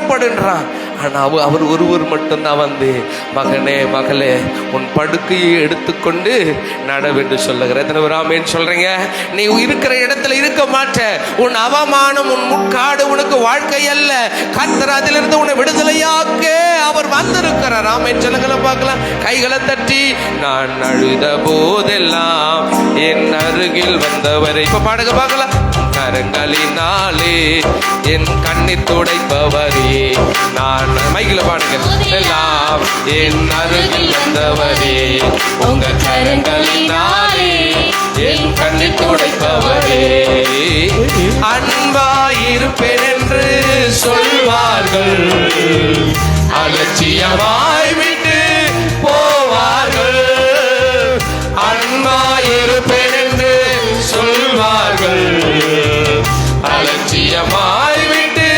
புறப்படுன்றான். ஆனா அவர் ஒருவர் மட்டும்தான் வந்து, மகனே மகளே உன் படுக்கையை எடுத்துக்கொண்டு நடவென்று சொல்லுகிற. எத்தனை பேர் ஆமென் சொல்றீங்க? நீ இருக்கிற இடத்துல இருக்க மாட்ட. உன் அவமானம், உன் முக்காடு உனக்கு வாழ்க்கை அல்ல. கர்த்தர் அதிலிருந்து உன்னை விடுதலையாக்க அவர் வந்திருக்கிறார். ஆமென் சொல்லுங்கள பார்க்கலாம். கைகளை தட்டி, நான் அழுத போதெல்லாம் என் அருகில் வந்தவரை. இப்ப பாடுங்க பார்க்கலாம். கரங்களினாலே என் கண்ணீர் துடைப்பவரே, நான் மைகில பாடுங்க எல்லாம் என் அருகில் வந்தவரே, உங்க கரங்களினாலே என் கண்ணீர் துடைப்பவரே, அன்பாயிருப்பேன் என்று சொல்வார்கள், அலட்சியமாய் விட்டு போவார்கள். அன்பாயிருப்பேன் என்று சொல்வார்கள், அலட்சியமாய் விட்டு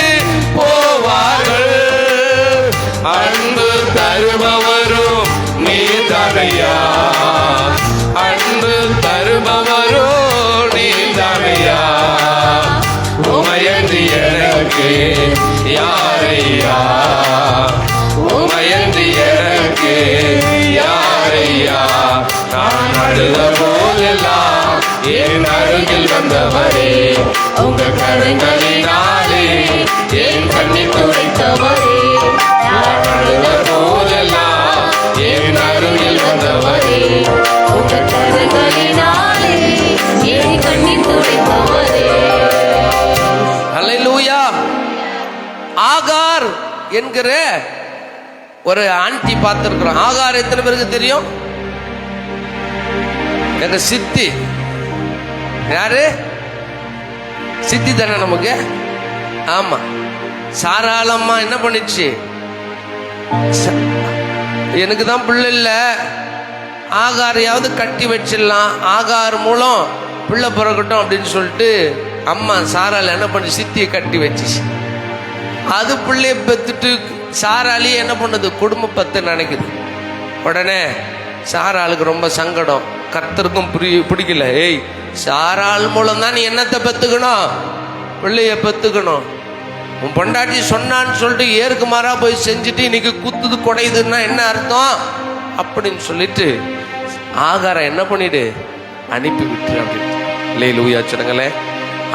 போவார்கள். அன்பு தருபவரும் நீதானையா, அன்பு தருபவரும் நீதானையா, உமையன்றி எனக்கு யாரையா, உமையன்றி எனக்கு யாரையா. நான் அழுத போதெல்லாம் என் அருகில் வந்தவரே, உங்க கரங்களினாலே என் கண்ணீர் துடைத்தவரே. நான் அழுத போதெல்லாம் என் அருகில் வந்தவரே, உங்க கரங்களினாலே என் கண்ணீர் துடைத்தவரே. அல்லேலூயா. ஆகார் என்கிற ஒரு ஆண்டி பார்த்திருக்கிறோம். ஆகார் எத்தனை பேருக்கு தெரியும்? எங்க சித்தி. யாரு? சித்தி தானே நமக்கு. ஆமா. சாராளம்மா என்ன பண்ணிச்சு? எனக்கு தான் பிள்ளை இல்லை, ஆகாரையாவது கட்டி வச்சிடலாம், ஆகார் மூலம் பிள்ளை பிறக்கட்டும் அப்படின்னு சொல்லிட்டு அம்மா சாரால என்ன பண்ணி சித்தியை கட்டி வச்சிச்சு. அது பிள்ளைய பெத்துட்டு சாராலியே என்ன பண்ணுது? குடும்ப பத்து நினைக்குது. உடனே சாராளுக்கு ரொம்ப சங்கடம். கர்த்தருக்கும் பிடிக்கல. ஏய், சாராள் மூலம் தான் நீ என்னத்தை பெத்துக்கணும்? பிள்ளைய பெத்துக்கணும். உன் பொண்டாட்டி சொன்னான்னு சொல்லிட்டு ஏற்கு மாறா போய் செஞ்சுட்டு இன்னைக்கு குத்துது குடையுதுன்னா என்ன அர்த்தம் அப்படின்னு சொல்லிட்டு ஆகார என்ன பண்ணிடு? அனுப்பி விட்டுரு அப்படின்னு. அல்லேலூயா சொன்னங்களே.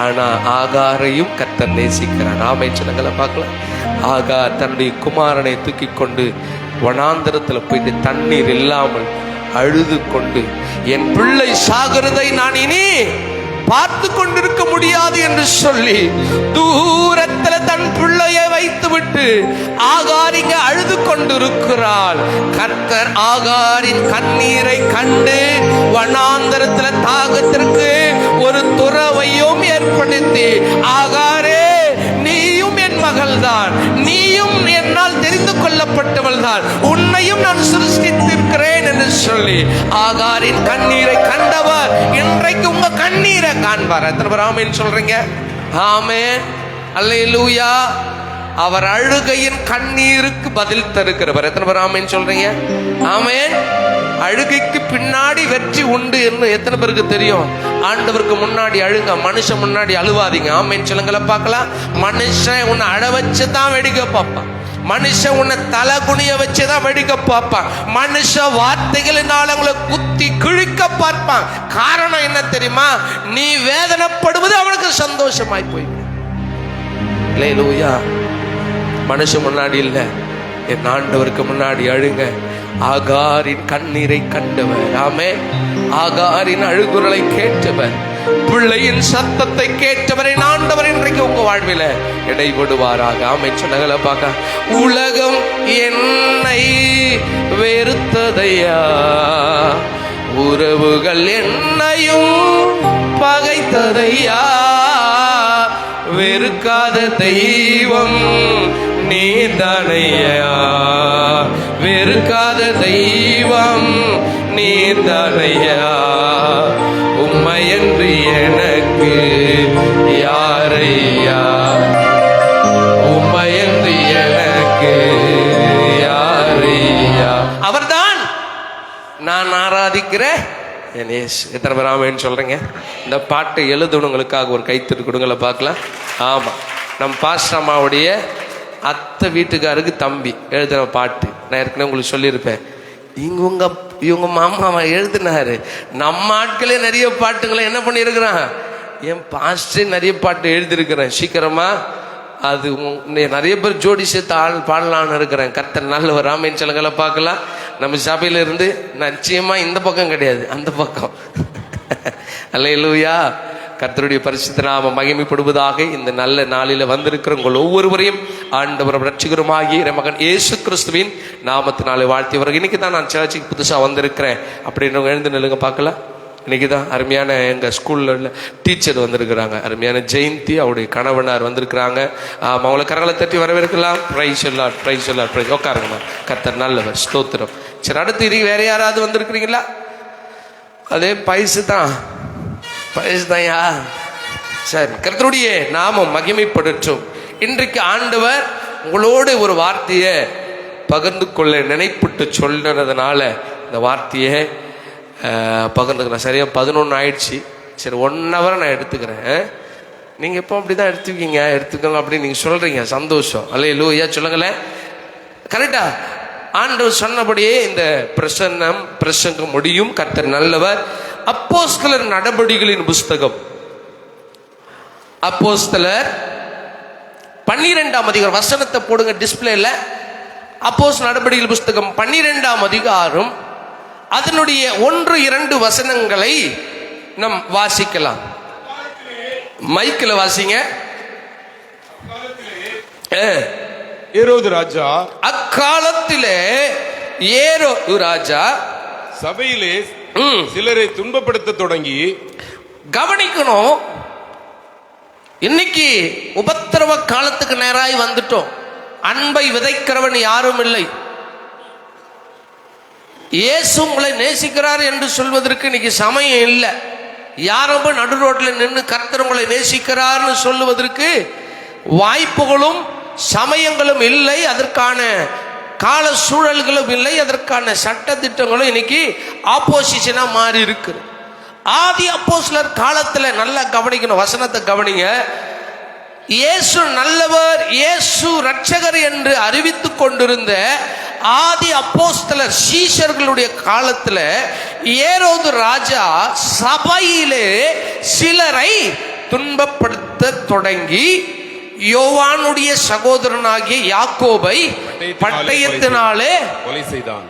ஆனா ஆகாரையும் கர்த்தர் நேசிக்கிறார். ஆமை சொன்னங்களை பார்க்கலாம். ஆகார் தன்னுடைய குமாரனை தூக்கி கொண்டு வனாந்தரத்துல போயிட்டு தண்ணீர் இல்லாமல் அழுது கொண்டு, என் பிள்ளை சாகிறதை நான் இனி பார்த்து கொண்டிருக்க முடியாது என்று சொல்லி தூரத்துல தன் பிள்ளையை வைத்து விட்டு ஆகார் இங்க அழுது கொண்டிருக்கிறாள். கர்த்தர் ஆகாரின் கண்ணீரை கண்டு வனாந்தரத்துல தாகத்திற்கு ஒரு துறவையும் ஏற்படுத்தி, ஆகாரே நீயும் என் மகள்தான், நீயும் என்னால் தெரிந்து கொள்ளப்பட்டவள் தான், உன்னையும் நான் சிருஷ்டித்திருக்கிறேன் என்று சொல்லி ஆகாரின் கண்ணீரை கண்டவர் இன்றைக்கு உங்க கண்ணீரை காண்பார். எத்தனை பேர் ஆமென் சொல்றீங்க? ஆமென். அல்லேலூயா. அவர் அழுகையின் கண்ணீருக்கு பதில் தருகிறவர். எத்தனை பேர் ஆமென் சொல்றீங்க? ஆமென். அழுகைக்கு பின்னாடி வெற்றி உண்டு என்று எத்தனை பேருக்கு தெரியும்? ஆண்டவருக்கு முன்னாடி அழுங்க, மனுஷன் முன்னாடி அழுவாதீங்க. ஆமென் சொல்லுங்கள பார்க்கலாம். மனுஷன் உன்னை அழ வச்சுதான் வெடிக்க பார்ப்பான். மனுஷன் உன்னை தலை குனிய வச்சுதான் வெடிக்க பார்ப்பான். மனுஷ வார்த்தைகளினால உங்களை குத்தி கிழிக்க பார்ப்பான். காரணம் என்ன தெரியுமா? நீ வேதனைப்படுவது அவனுக்கு சந்தோஷமாய் போய்விடும். அல்லேலூயா. மனுஷன் முன்னாடி இல்ல, என் ஆண்டவருக்கு முன்னாடி அழுங்க. ஆகாரின் கண்ணீரை கண்டவர். ஆமென். ஆகாரின் அழுகுரலை கேட்டவர், பிள்ளையின் சத்தத்தை கேட்டவரை ஆண்டவர் இன்றைக்கு உங்க வாழ்வில் இடைபடுவாராக. ஆமென் சொன்னகளை பார்க்க. உலகம் என்னை வெறுத்ததையா, உறவுகள் என்னையும் பகைத்ததையா, வெறுக்காத தெய்வம் நீதானையா, வெறுக்காத தெய்வம் நீதானையா, உம்மையன்று எனக்கு யாரையா, உம்மையன்று எனக்கு யாரையா. அவர்தான் நான் ஆராதிக்கிற என் இயேசு. எத்தனை பேர் ஆமென் சொல்றீங்க? இந்த பாட்டை எழுதுனவங்களுக்காக ஒரு கைத்தட்டு கொடுங்கள பார்க்கலாம். ஆமா, நம் பாஸ்டர் அம்மாவுடைய அத்தை வீட்டுக்காருக்கு தம்பி எழுதுன பாட்டு. நான் ஏற்கனவே உங்களுக்கு சொல்லியிருப்பேன். இவங்க மாமா எழுதினாரு. நம்ம ஆட்களே நிறைய பாட்டுங்களை என்ன பண்ணியிருக்கிறான், என் பாஸ்டே நிறைய பாட்டு எழுதியிருக்கிறேன். சீக்கிரமா அது நிறைய பேர் ஜோடி சேர்த்து பாடலான்னு இருக்கிறேன். கர்த்தர் நல்லவர். ராமேன் சொல்லுங்களை பார்க்கலாம். நம்ம சபையில இருந்து நிச்சயமா இந்த பக்கம் கிடையாது, அந்த பக்கம். அல்லேலூயா. கர்த்தருடைய பரிசுத்த நாமம் மகிமைப்படுவதாக. இந்த நல்ல நாளில வந்திருக்கிற உங்கள் ஒவ்வொருவரையும் ஆண்டவரும் ரட்சகருமாகிய மகன் இயேசு கிறிஸ்துவின் நாமத்தினாலே வாழ்த்தி வர. இன்னைக்கு தான் நான் சர்ச்சுக்கு புதுசா வந்திருக்கிறேன் அப்படின்னு எழுந்து நிலுங்க பார்க்கலாம். இன்னைக்கு தான் அருமையான எங்கள் ஸ்கூலில் டீச்சர் வந்திருக்கிறாங்க. அருமையான ஜெயந்தி அவருடைய கணவனார் வந்திருக்கிறாங்க. அவங்களை கரங்களை தட்டி வரவேற்கலாம். ப்ரைஸ் எல்லாம் ப்ரைஸ் எல்லாம் ப்ரைஸ். உட்காருங்கம்மா. கர்த்தர் நல்லவர். ஸ்தோத்திரம். சரி, அடுத்து இனி வேற யாராவது வந்திருக்கிறீங்களா? அதே பைசு தான் யா. சரி, கர்த்தருடைய நாமம் மகிமைப்படட்டும். இன்றைக்கு ஆண்டவர் உங்களோடு ஒரு வார்த்தையை பகிர்ந்து கொள்ள நினைப்பிட்டு சொல்றதுனால இந்த வார்த்தையை பகிர்ந்துக்கிறேன். சரியா 11 ஆயிடுச்சு. சரி, 1 hour நான் எடுத்துக்கிறேன். நீங்கள் எப்போ அப்படி தான் எடுத்துக்கோங்க அப்படின்னு நீங்கள் சொல்கிறீங்க. சந்தோஷம். அல்லேலூயா சொல்லுங்களேன். கரெக்டா? ஆண்டவர் சொன்னபடியே இந்த பிரசங்கம் முடியும். கர்த்தர் நல்லவர். அப்போஸ்தலர் நடபடிகளின் புஸ்தகம், அப்போஸ்தலர் 12ஆம் அதிகாரம். வசனத்தை போடுங்க டிஸ்பிளேல. அப்போஸ்தலர் நடபடிகள் புஸ்தகம் 12ஆம் அதிகாரம் அதனுடைய 1-2 வசனங்களை நாம் வாசிக்கலாம். மைக்கில் வாசிங்க. ஏரோது ராஜா, அக்காலத்திலே ஏரோது ராஜா சபையிலே சிலரை துன்பப்படுத்த தொடங்கி. கவனிக்கணும், இன்னைக்கு உபத்திரவ காலத்துக்கு நேராய் வந்துட்டோம். அன்பை விதைக்கிறவன் யாரும் இல்லை. இயேசு உங்களை நேசிக்கிறார் என்று சொல்வதற்கு இன்னைக்கு சமயம் இல்லை. யாரும் நடு ரோட்டில் நின்று கர்த்தர் உங்களை நேசிக்கிறார்னு சொல்லுவதற்கு வாய்ப்புகளும் சமயங்களும் இல்லை. அதற்கான கால சூழல்களும் இல்லை. அதற்கான சட்ட திட்டங்களும் இன்னைக்கு ஆப்போசிஷனா மாறி இருக்கு. ஆதி அப்போஸ்தலர் காலத்துல நல்லா கவனிக்கணும். வசனத்தை கவனிங்க. இயேசு நல்லவர், இயேசு ரட்சகர் என்று அறிவித்துக் கொண்டிருந்த ஆதி அப்போஸ்தலர் சீஷர்களுடைய காலத்துல ஏரோது ராஜா சபையிலே சிலரை துன்பப்படுத்த தொடங்கி யோவானுடைய சகோதரனாகிய யாக்கோபை பட்டயத்தினாலே கொலை செய்தான்.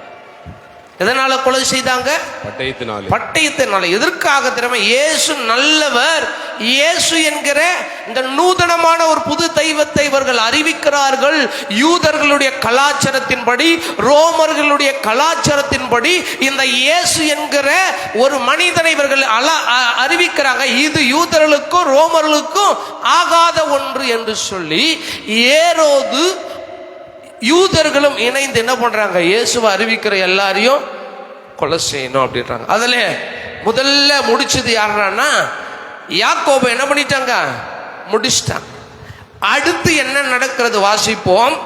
எதனால கொலை செய்தாங்க? பட்டயத்தினால. எதற்காக தெரியுமா? இயேசு நல்லவர். இயேசு என்கிற இந்த நூதனமான ஒரு புது தெய்வத்தை இவர்கள் அறிவிக்கிறார்கள். யூதர்களுடைய கலாச்சாரத்தின்படி, ரோமர்களுடைய கலாச்சாரத்தின்படி இந்த இயேசு என்கிற ஒரு மனிதனை இவர்கள் அறிவிக்கிறாங்க. இது யூதர்களுக்கும் ரோமர்களுக்கும் ஆகாத ஒன்று என்று சொல்லி ஏரோது யூதர்களும் இணைந்து என்ன பண்றாங்க? இயேசுவை அறிவிக்கிற எல்லாரையும் கொலை செய்யணும் அப்படின்றாங்க. அதுல முதல்ல முடிச்சது யாருன்னா யாக்கோபை என்ன பண்ணிட்டாங்க? முடிச்சிட்டாங்க. அடுத்து என்ன நடக்கிறது வாசிப்போம்.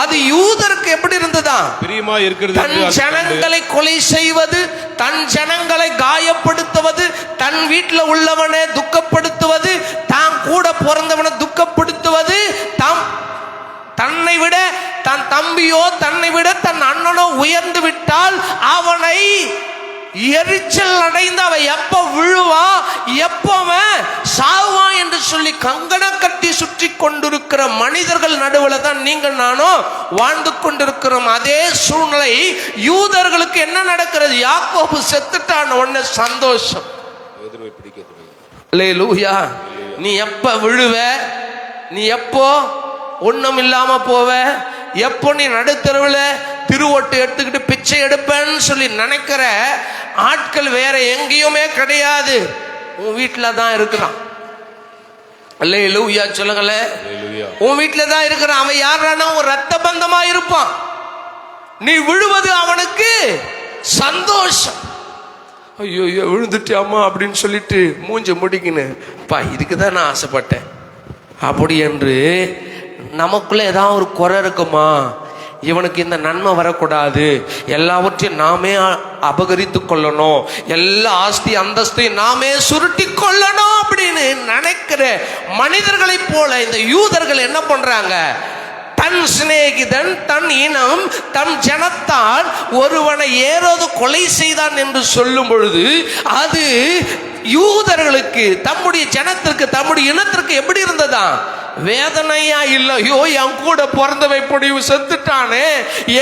அது யூதருக்கு எப்படி இருந்ததா? பிரியமா இருக்கிறது. தன் ஜனங்களை கொலை செய்வது, தன் ஜனங்களை காயப்படுத்துவது, தன் வீட்டில் உள்ளவனை துக்கப்படுத்துவது, தான் கூட பிறந்தவனை துக்கப்படுத்துவது, தன்னை விட தன் தம்பியோ தன்னை விட தன் அண்ணனோ உயர்ந்து விட்டால் அவனை எரிச்சல் அடைந்து அவன் எப்ப விழுவா எப்ப சாவான் என்று சொல்லி கங்கணம் கட்டி சுற்றி கொண்டிருக்கிற மனிதர்கள் நடுவில் தான் நீங்கள் நானும் வாழ்ந்து கொண்டிருக்கிறோம். அதே சூழ்நிலை யூதர்களுக்கு என்ன நடக்கிறது? யாக்கோபு செத்துட்டான் உடனே சந்தோஷம். அல்லேலூயா. நீ எப்ப விழுவ, நீ எப்போ ஒண்ணும் இல்லாம போவ, எப்போ நீ நடுத்தருவில் திருவொட்டு எடுத்துக்கிட்டு பிச்சை எடுப்பேன்னு சொல்லி நினைக்கிற ஆட்கள் வேற எங்கேயுமே கிடையாது, உன் வீட்டில தான் இருக்கிறான். அல்லேலூயா சொல்லுங்களேன். உன் வீட்டில தான் இருக்கிறான். அவன் யாரானா ஒரு ரத்த பந்தமா இருப்பான். நீ விழுவது அவனுக்கு சந்தோஷம். ஐயோ விழுந்துட்டியாமா அப்படின்னு சொல்லிட்டு மூஞ்ச முடிக்கின்னு பா இதுக்கு தான் நான் ஆசைப்பட்டேன் அப்படி என்று நமக்குள்ள ஏதாவது ஒரு குறை இருக்குமா? இவனுக்கு இந்த நன்மை வரக்கூடாது, எல்லாவற்றையும் நாமே அபகரித்து கொள்ளணும், எல்லா ஆஸ்தி அந்தஸ்தையும் நாமே சுருட்டி கொள்ளணும் அப்படின்னு நினைக்கிற மனிதர்களை போல இந்த யூதர்கள் என்ன பண்றாங்க? தன் சிநேகிதன், தன் இனம், தன் ஜனத்தால் ஒருவனை ஏரோது கொலை செய்தான் என்று சொல்லும் பொழுது அது யூதர்களுக்கு, தம்முடைய ஜனத்திற்கு, தம்முடைய இனத்திற்கு எப்படி இருந்ததா? வேதனையா இல்ல, ஐயோ என் கூட பிறந்தவை இப்படி செத்துட்டானே,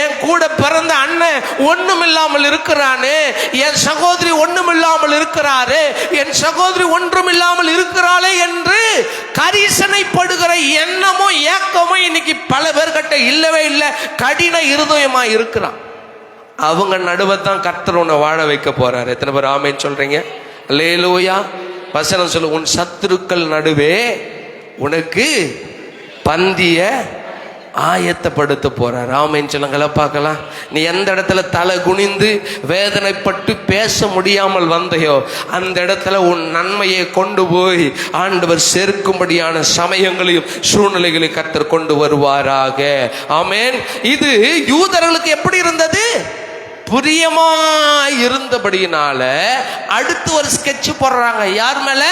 என் கூட பிறந்த அண்ணன் ஒண்ணும் இல்லாமல் இருக்கிறானே, என் சகோதரி ஒண்ணும் இல்லாமல் இருக்கிறாரே, என் சகோதரி ஒன்றும் இல்லாமல் இருக்கிறாளே என்று கரிசனைப்படுகிற எண்ணமும் ஏக்கமும் இன்னைக்கு பல பேர்கிட்ட இல்லவே இல்லை. கடின இருதயமா இருக்கிறான். அவங்க நடுவத்தான் கர்த்தர் உன்னை வாழ வைக்க போறாரு. எத்தனை பேர் ஆமென் சொல்றீங்க? அல்லேலூயா. வசனம் சொல்லு, உன் சத்துருக்கள் நடுவே உனக்கு பந்திய ஆயத்தப்படுத்த போறார். ஆமென் சொல்லுங்களா பார்க்கலாம். நீ எந்த இடத்துல தலை குனிந்து வேதனைப்பட்டு பேச முடியாமல் வந்தையோ அந்த இடத்துல உன் நன்மையை கொண்டு போய் ஆண்டவர் சேர்க்கும்படியான சமயங்களையும் சூழ்நிலைகளையும் கர்த்தர் கொண்டு வருவாராக. ஆமென். இது யூதர்களுக்கு எப்படி இருந்தது? பிரியமாய் இருந்தபடியினால அடுத்து ஒரு ஸ்கெட்ச் போடுறாங்க. யார் மேல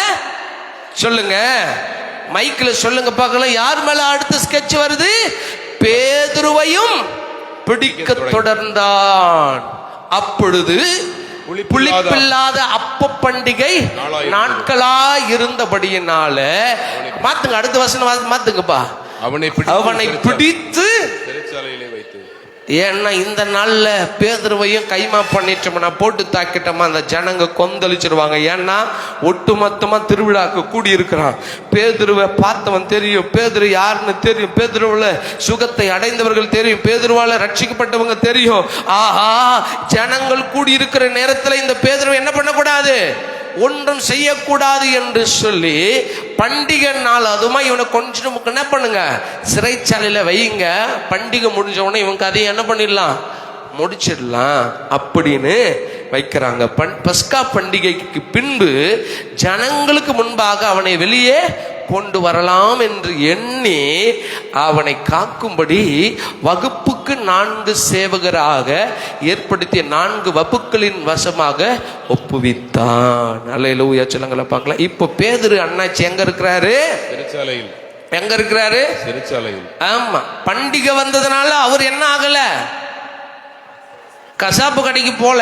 சொல்லுங்க, மைக்கில் சொல்லுங்க பார்க்கலாம். யார் மேல அடுத்த ஸ்கெட்ச் வருது? பேதுருவையும் பிடிக்க தொடர்ந்தான். அப்பொழுது புளிப்பில்லாத அப்ப பண்டிகை நாட்களா இருந்தபடியினால, மாத்துங்க அடுத்த வசனம் மாத்துங்கப்பா. அவனை பிடித்து சிறைச்சாலையிலே வைத்து. ஏன்னா இந்த நாள்ல பேதுருவையும் கைமா பண்ணிட்டோம்னா, போட்டு தாக்கிட்டோமா, அந்த ஜனங்க கொந்தளிச்சிருவாங்க. ஏன்னா ஒட்டுமொத்தமா திருவிழாக்கு கூடி இருக்கிறான். பேதுருவை பார்த்தவன் தெரியும், பேதுரு யாருன்னு தெரியும், பேதுருவுல சுகத்தை அடைந்தவர்கள் தெரியும், பேதுருவால ரட்சிக்கப்பட்டவங்க தெரியும். ஆஹா, ஜனங்கள் கூடி இருக்கிற நேரத்தில் இந்த பேதுருவை என்ன பண்ணக்கூடாது, ஒன்றும் செய்யக்கூடாது என்று சொல்லி பண்டிகை நாள் அதுமா இவனை கொஞ்சம் என்ன பண்ணுங்க, சிறைச்சாலையில வைங்க. பண்டிகை முடிஞ்ச உடனே இவன் கதையை என்ன பண்ணிடலாம், முடிச்சிடலாம் அப்படின்னு வைக்கிறாங்க. பஸ்கா பண்டிகைக்கு பின்பு ஜனங்களுக்கு முன்பாக அவனை வெளியே கொண்டு வரலாம் என்று எண்ணி அவனை காக்கும்படி வகுப்புக்கு 4 சேவகராக ஏற்படுத்திய 4 வகுப்புகளின் வசமாக ஒப்புவித்தான். அல்லேலூயா சொல்லுங்கள பார்க்கலாம். இப்போ பேதுரு அண்ணாச்சி எங்க இருக்கிறாரு? சிறைச்சாலையில். எங்க இருக்கிறாரு? சிறைச்சாலையில். ஆமா, பண்டிகை வந்ததுனால அவர் என்ன ஆகல, கசாப்பு கடைக்கு போல.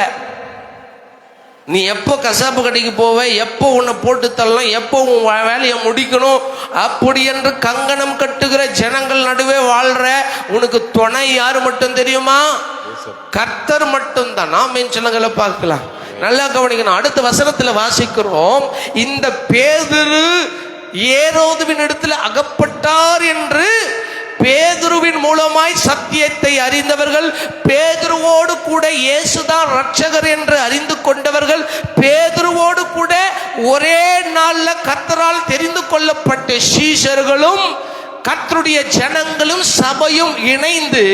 நீ எப்போ கசாப்பு கடைக்கு போவ, எப்போ உன்னை போட்டு தள்ளலாம், எப்போ உன் வேலையை முடிக்கணும் அப்படி என்று கங்கணம் கட்டுகிற ஜனங்கள் நடுவே வாழ்ற உனக்கு துணை யாரு மட்டும் தெரியுமா? கர்த்தர் மட்டும்தான். நாம் சொல்லுங்களை பார்க்கலாம். நல்லா கவனிக்கணும். அடுத்த வசனத்துல வாசிக்கிறோம், இந்த பேதுரு ஏரோதுவின் இடத்துல அகப்பட்டார் என்று பேதுருவின் மூலமாய் சத்தியத்தை அறிந்தவர்கள், பேதுருவோடு கூட இயேசுதான் ரட்சகர் என்று அறிந்து கொண்டவர்கள், பேதுருவோடு கூட ஒரே நாள்ல கர்த்தரால் தெரிந்து கொள்ளப்பட்ட சீஷர்களும் கர்த்தருடைய ஜனங்களும் சபையும் இணைந்து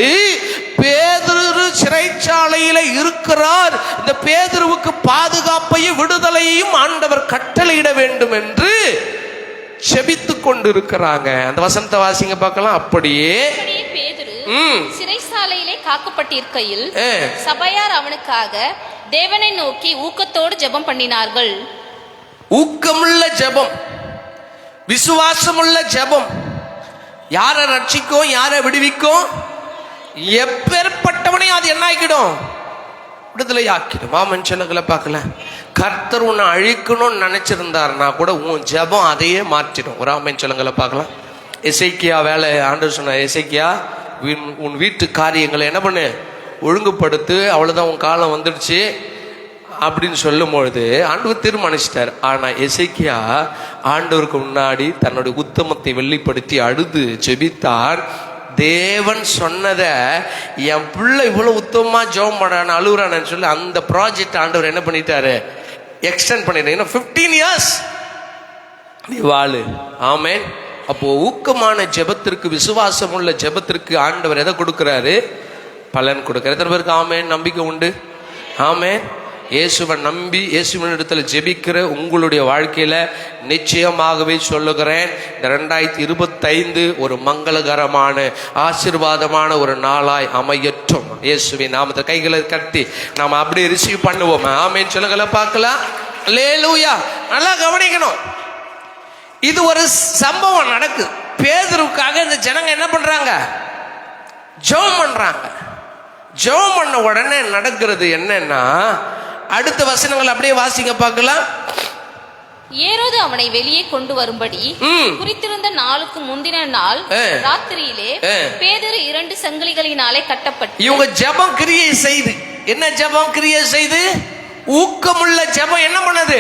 பேதுரு சிறைச்சாலையில இருக்கிறார், இந்த பேதுருவுக்கு பாதுகாப்பையும் விடுதலையையும் ஆண்டவர் கட்டளையிட வேண்டும் என்று செபித்து கொண்டிருக்கிறாங்க. அந்த வசனத்தை வாசிங்க பார்க்கலாம். அப்படியே பேதுரு சிறைச்சாலையிலே காக்கப்பட்டிருக்கையில் சபையார் அவனுக்காக தேவனை நோக்கி ஊக்கத்தோடு ஜெபம் பண்ணினார்கள். ஊக்கமுள்ள ஜெபம், விசுவாசமுள்ள ஜெபம் யாரை ரட்சிக்கும், யாரை விடுவிக்கும்? எப்பேற்பட்டவனே அது என்ன ஆக்கிடும், விடுதலை ஆக்கிடும். ஆமன் சொல்லுங்களை பார்க்கல. கர்த்தர் உன்னை அழிக்கணும்னு நினைச்சிருந்தாருன்னா கூட உன் ஜெபம் அதையே மாற்றிடும். ஒரு ஆமன் சொல்லுங்களை பார்க்கலாம். எசேக்கியா வேலை ஆண்டவர் சொன்ன, எசேக்கியா உன் வீட்டு காரியங்களை என்ன பண்ணு, ஒழுங்குபடுத்து, அவ்வளோதான் உன் காலம் வந்துடுச்சு அப்படின்னு சொல்லும் பொழுது ஆண்டவர் தீர்மானிச்சிட்டார். ஆனால் எசேக்கியா ஆண்டவருக்கு முன்னாடி தன்னுடைய உத்தமத்தை வெளிப்படுத்தி அழுது ஜெபித்தார். தேவன் சொன்னதை என் பிள்ளை இவ்வளோ உத்தமமாக ஜெபம் பண்ணான்னு அழுகுறான்னு சொல்லி அந்த ப்ராஜெக்ட் ஆண்டவர் என்ன பண்ணிட்டாரு, எக்ஸ்டெண்ட் பண்ணிட்டாரு. இன்னும் 15 years நீ வாழு. ஆமேன். அப்போ ஊக்கமான ஜெபத்திற்கு, விசுவாசம் உள்ள ஜெபத்திற்கு ஆண்டவர் எதை கொடுக்கிறாரு, பலன் கொடுக்கிறார். எத்தனை பேருக்கு ஆமேன் நம்பிக்கை உண்டு? ஆமேன். இயேசுவை நம்பி இயேசுவின் இடத்துல ஜெபிக்கிற உங்களுடைய வாழ்க்கையில நிச்சயமாகவே சொல்லுகிறேன், இந்த 2025 ஒரு மங்களகரமான ஆசீர்வாதமான ஒரு நாளாய் அமையட்டும். இயேசுவின் நாமத்தை கைகளை கட்டி நாம அப்படியே ரிசீவ் பண்ணுவோம். ஆமேன் சொல்லுங்கள பார்க்கலாம். அல்லேலூயா. நல்லா கவனிக்கணும். இது ஒரு சம்பவம் நடக்குது. பேதுருவுக்காக இந்த ஜனங்க என்ன பண்றாங்க, ஜெபம் பண்றாங்க. ஜெபம் பண்ண உடனே நடக்கிறது என்னன்னா, அடுத்த வசனங்கள் அப்படியே வாசிங்க பார்க்கலாம். ஏரோது அவனை வெளியே கொண்டு வரும்படி குறித்திருந்த நாளுக்கு முந்தின நாள் ராத்திரியிலே பேதுரு 2 சங்கிலிகளினாலே கட்டப்பட்டு. இவங்க ஜெபம் கிரியை செய்து, என்ன ஜெபம் கிரியை செய்து? ஊக்கமுள்ள ஜெபம் என்ன பண்ணுது?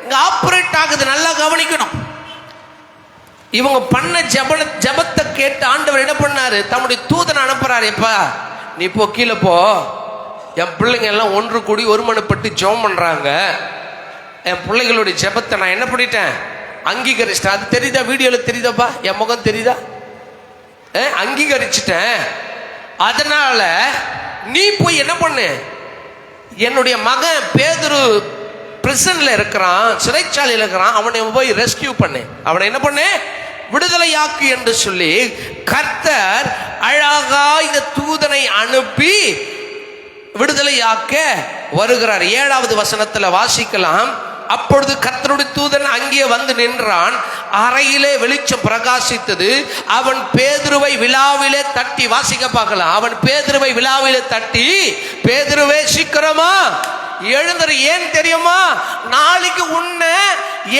இங்க ஆபரேட் ஆகுது. நல்லா கவனிக்கணும். இவங்க பண்ண ஜெபத்தை கேட்டு ஆண்டவர் என்ன பண்ணாரு? தம்முடைய தூதனை அனுப்புறாரு. எப்பா நீ போ, கீழே போ, என் பிள்ளைங்க எல்லாம் ஒன்று கூடி ஒருமனப்பட்டு ஜெபம் பண்றாங்க, என் பிள்ளைகளுடைய ஜெபத்தை நான் என்ன பண்ணிட்டேன்? அங்கீகரிச்சிட்டேன். அது தெரியுதா? வீடியோல தெரியுதாப்பா? என் முகம் தெரியுதா? அங்கீகரிச்சிட்டேன். அதனால நீ போய் என்ன பண்ணு, என்னுடைய மகன் பேதுரு பிரிசன்ல இருக்கிறான், சிறைச்சாலையில் இருக்கிறான், அவனை போய் ரெஸ்கியூ பண்ணு, அவனை என்ன பண்ணு, விடுதலையாக்கு என்று சொல்லி கர்த்தர் அழகா இந்த தூதனை அனுப்பி விடுதலையாக்க வருகிறார். 7வது வசனத்துல வாசிக்கலாம். அப்பொழுது கர்த்தருடைய தூதன் அங்கே வந்து நின்றான். அறையிலே வெளிச்சம் பிரகாசித்தது. அவன் பேதுருவை விழாவிலே தட்டி, வாசிக்க பார்க்கலாம். அவன் பேதுருவை விழாவிலே தட்டி, பேதுருவே சீக்கிரமா எழுந்துரு. ஏன் தெரியுமா? நாளைக்கு உன்னை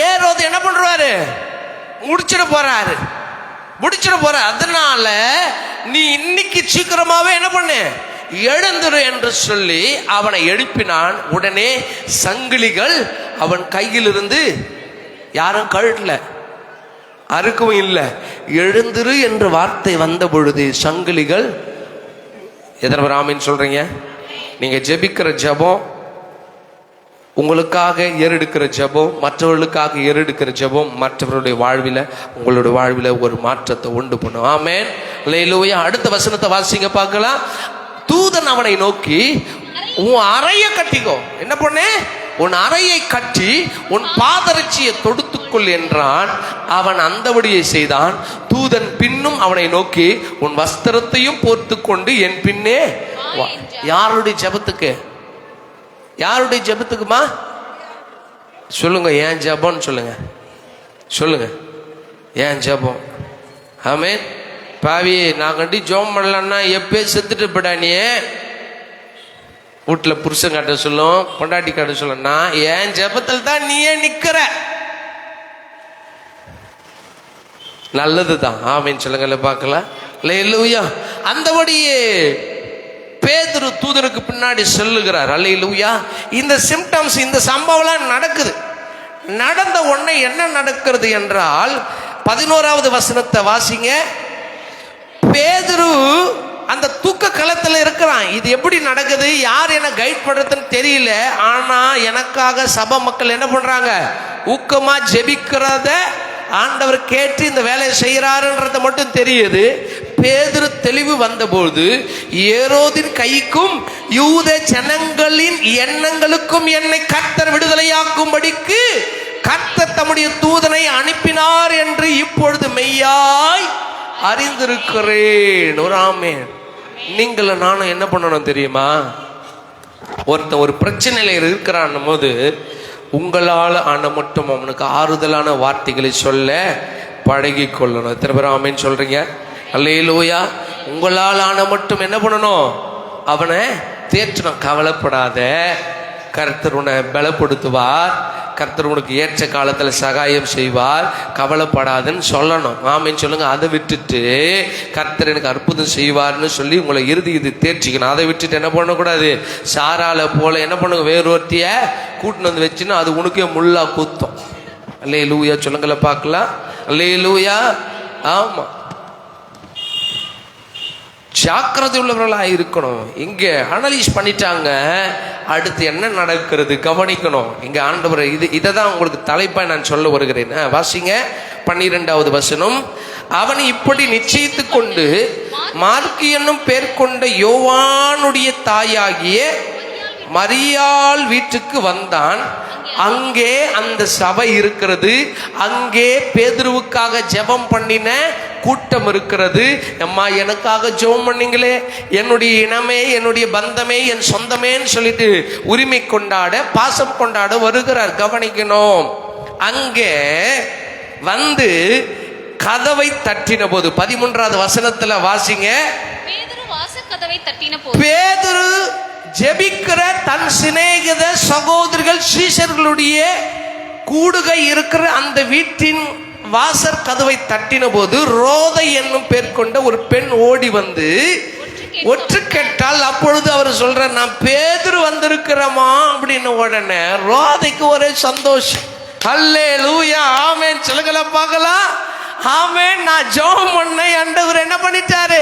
ஏரோது என்ன பண்றாரு? முடிச்சிட போறாரு. அதனால நீ இன்னைக்கு சீக்கிரமாவே என்ன பண்ணு, எழுந்துரு என்று சொல்லி அவனை எழுப்பினான். உடனே சங்கிலிகள் அவன் கையில் இருந்து, யாரும் கழட்டல, அறுக்கவும் இல்லை. எழுந்துரு என்ற வார்த்தை வந்த பொழுது சங்கிலிகள். எத்தனை ஆமீன் சொல்றீங்க? நீங்க ஜெபிக்கிற ஜெபம், உங்களுக்காக ஏறெடுக்கிற ஜெபம், மற்றவர்களுக்காக ஏறெடுக்கிற ஜெபம் மற்றவருடைய வாழ்வில், உங்களுடைய வாழ்வில் ஒரு மாற்றத்தை உண்டு பண்ணும். ஆமென், அல்லேலூயா. அடுத்த வசனத்தை வாசிங்க பார்க்கலாம். தூதன் அவனை நோக்கி, உன் அறையை கட்டிக்கோ. என்ன பண்ணு? உன் அறையை கட்டி உன் பாதரட்சியை தொடுத்துக்கொள் என்றான். அவன் அந்தபடியை செய்தான். தூதன் பின்னும் அவனை நோக்கி, உன் வஸ்திரத்தையும் போர்த்து கொண்டு என் பின்னே வா. யாருடைய ஜெபத்துக்கு? யாருடைய ஜெபத்துக்குமா? சொல்லுங்க. ஏன் ஜெபம்னு சொல்லுங்க. ஏன் ஜெபம்? ஆமென். பாவி, நான் கட்டி ஜெபம் பண்ணலன்னா எப்பே செத்துட்டு போடா. நீ வீட்டில் புருஷன் காட்ட சொல்லும், பொண்டாட்டி காட்ட சொல்லும். நான் என் ஜெபத்தில் தான் நீயே நிக்கிற. நல்லதுதான். ஆமென் சொல்லுங்க பார்க்கலாம். அல்லேலூயா. அந்தபடியே பேதுரு தூதருக்கு பின்னாடி சொல்லுகிறார். அல்லேலூயா. இந்த சிம்டம்ஸ், இந்த சம்பவம்லாம் நடக்குது. நடந்த உடனே என்ன நடக்கிறது என்றால் 11வது வசனத்தை வாசிங்க. பேதுரு அந்த தூக்க களத்தில் இருக்கிறான். இது எப்படி நடக்குது, யார் என்ன கைட் பண்றதுன்னு தெரியல. ஆனா எனக்காக சபை மக்கள் என்ன பண்றாங்க? ஊக்கமா ஜெபிக்கிறத ஆண்டவர் கேட்டு இந்த வேலையை செய்யறாருன்றத மட்டும் தெரியுது. பேதுரு தெளிவு வந்தபோது ஏரோதின் கைக்கும் யூத ஜனங்களின் எண்ணங்களுக்கும் என்னை கர்த்தர் விடுதலையாக்கும்படிக்கு கர்த்தர் தம்முடைய தூதனை அனுப்பினார் என்று இப்பொழுது மெய்யாய் அறிந்திருக்கிறேன். ஒரு ஆமென். நீங்களும் நானும் என்ன பண்ணணும் தெரியுமா? ஒருத்தன் ஒரு பிரச்சனையில இருக்கிறான் போது உங்களால் ஆன மட்டும் அவனுக்கு ஆறுதலான வார்த்தைகளை சொல்ல பழகி கொள்ளணும். எத்தனை பேர் ஆமென் சொல்றீங்க? அல்லேலூயா. உங்களால் ஆன மட்டும் என்ன பண்ணணும்? அவனை தேற்றணும். கவலைப்படாத, கர்த்தர் உன்னை பலப்படுத்துவார், கர்த்தர் உனக்கு ஏற்ற காலத்தில் சகாயம் செய்வார், கவலைப்படாதுன்னு சொல்லணும். ஆமென் சொல்லுங்க. அதை விட்டுட்டு கர்த்தர் எனக்கு அற்புதம் செய்வார்னு சொல்லி உங்களை இறுதி இது தேர்ச்சிக்கணும். அதை விட்டுட்டு என்ன பண்ணக்கூடாது? சாரால போல என்ன பண்ணுங்க, வேறொருத்திய கூட்டின்னு வந்து வச்சுன்னா அது உனக்கே முள்ளா குத்தும். அல்லேலூயா சொல்லுங்கள பார்க்கலாம். அல்லேலூயா. ஆமா, ஜாக்கிரதை உள்ளவர்களாக இருக்கணும். இங்க அனலைஸ் பண்ணிட்டாங்க. அடுத்து என்ன நடக்கிறது கவனிக்கணும். இங்க ஆண்டவர் இதை தான் உங்களுக்கு தலைப்பா நான் சொல்ல வருகிறேன். வாசிங்க 12வது வசனம். அவன் இப்படி நிச்சயித்து கொண்டு மார்க்கு என்னும் பேர் கொண்ட யோவானுடைய தாயாகிய மரியாள் வீட்டுக்கு வந்தான். அங்கே அந்த சபை இருக்கிறது. அங்கே பேதுருவுக்காக ஜெபம் பண்ணின கூட்டம் இருக்கிறது. அம்மா, எனக்காக ஜெபம் பண்ணீங்களே, என்னுடைய இனமே, என்னுடைய பந்தமே, என் சொந்தமேன்னு சொல்லிட்டு உரிமை கொண்டாட, பாசம் கொண்டாட வருகிறார். கவனிக்கணும். அங்கே வந்து கதவை தட்டின போது 13வது வசனத்துல வாசிங்க. வாசற்கதவை தட்டின போது பேதுரு ஜெபிக்கிற தன் சிநேகித சகோதரர்கள் சீஷர்களுடைய கூடுகை இருக்கிற அந்த வீட்டின் வாசற் கதவை தட்டின போது ரோதை என்னும் பேர் கொண்ட ஒரு பெண் ஓடி வந்து ஒற்று கேட்டால், அப்பொழுது அவர் சொல்ற, நான் பேதுரு வந்திருக்கிறோமா அப்படின்னு. உடனே ரோதைக்கு ஒரே சந்தோஷம். அல்லேலூயா, ஆமென் சொல்லுங்கள பார்க்கலாம். ஆமென். நான் ஜெபம் பண்ண ஆண்டவர் என்ன பண்ணிட்டாரு,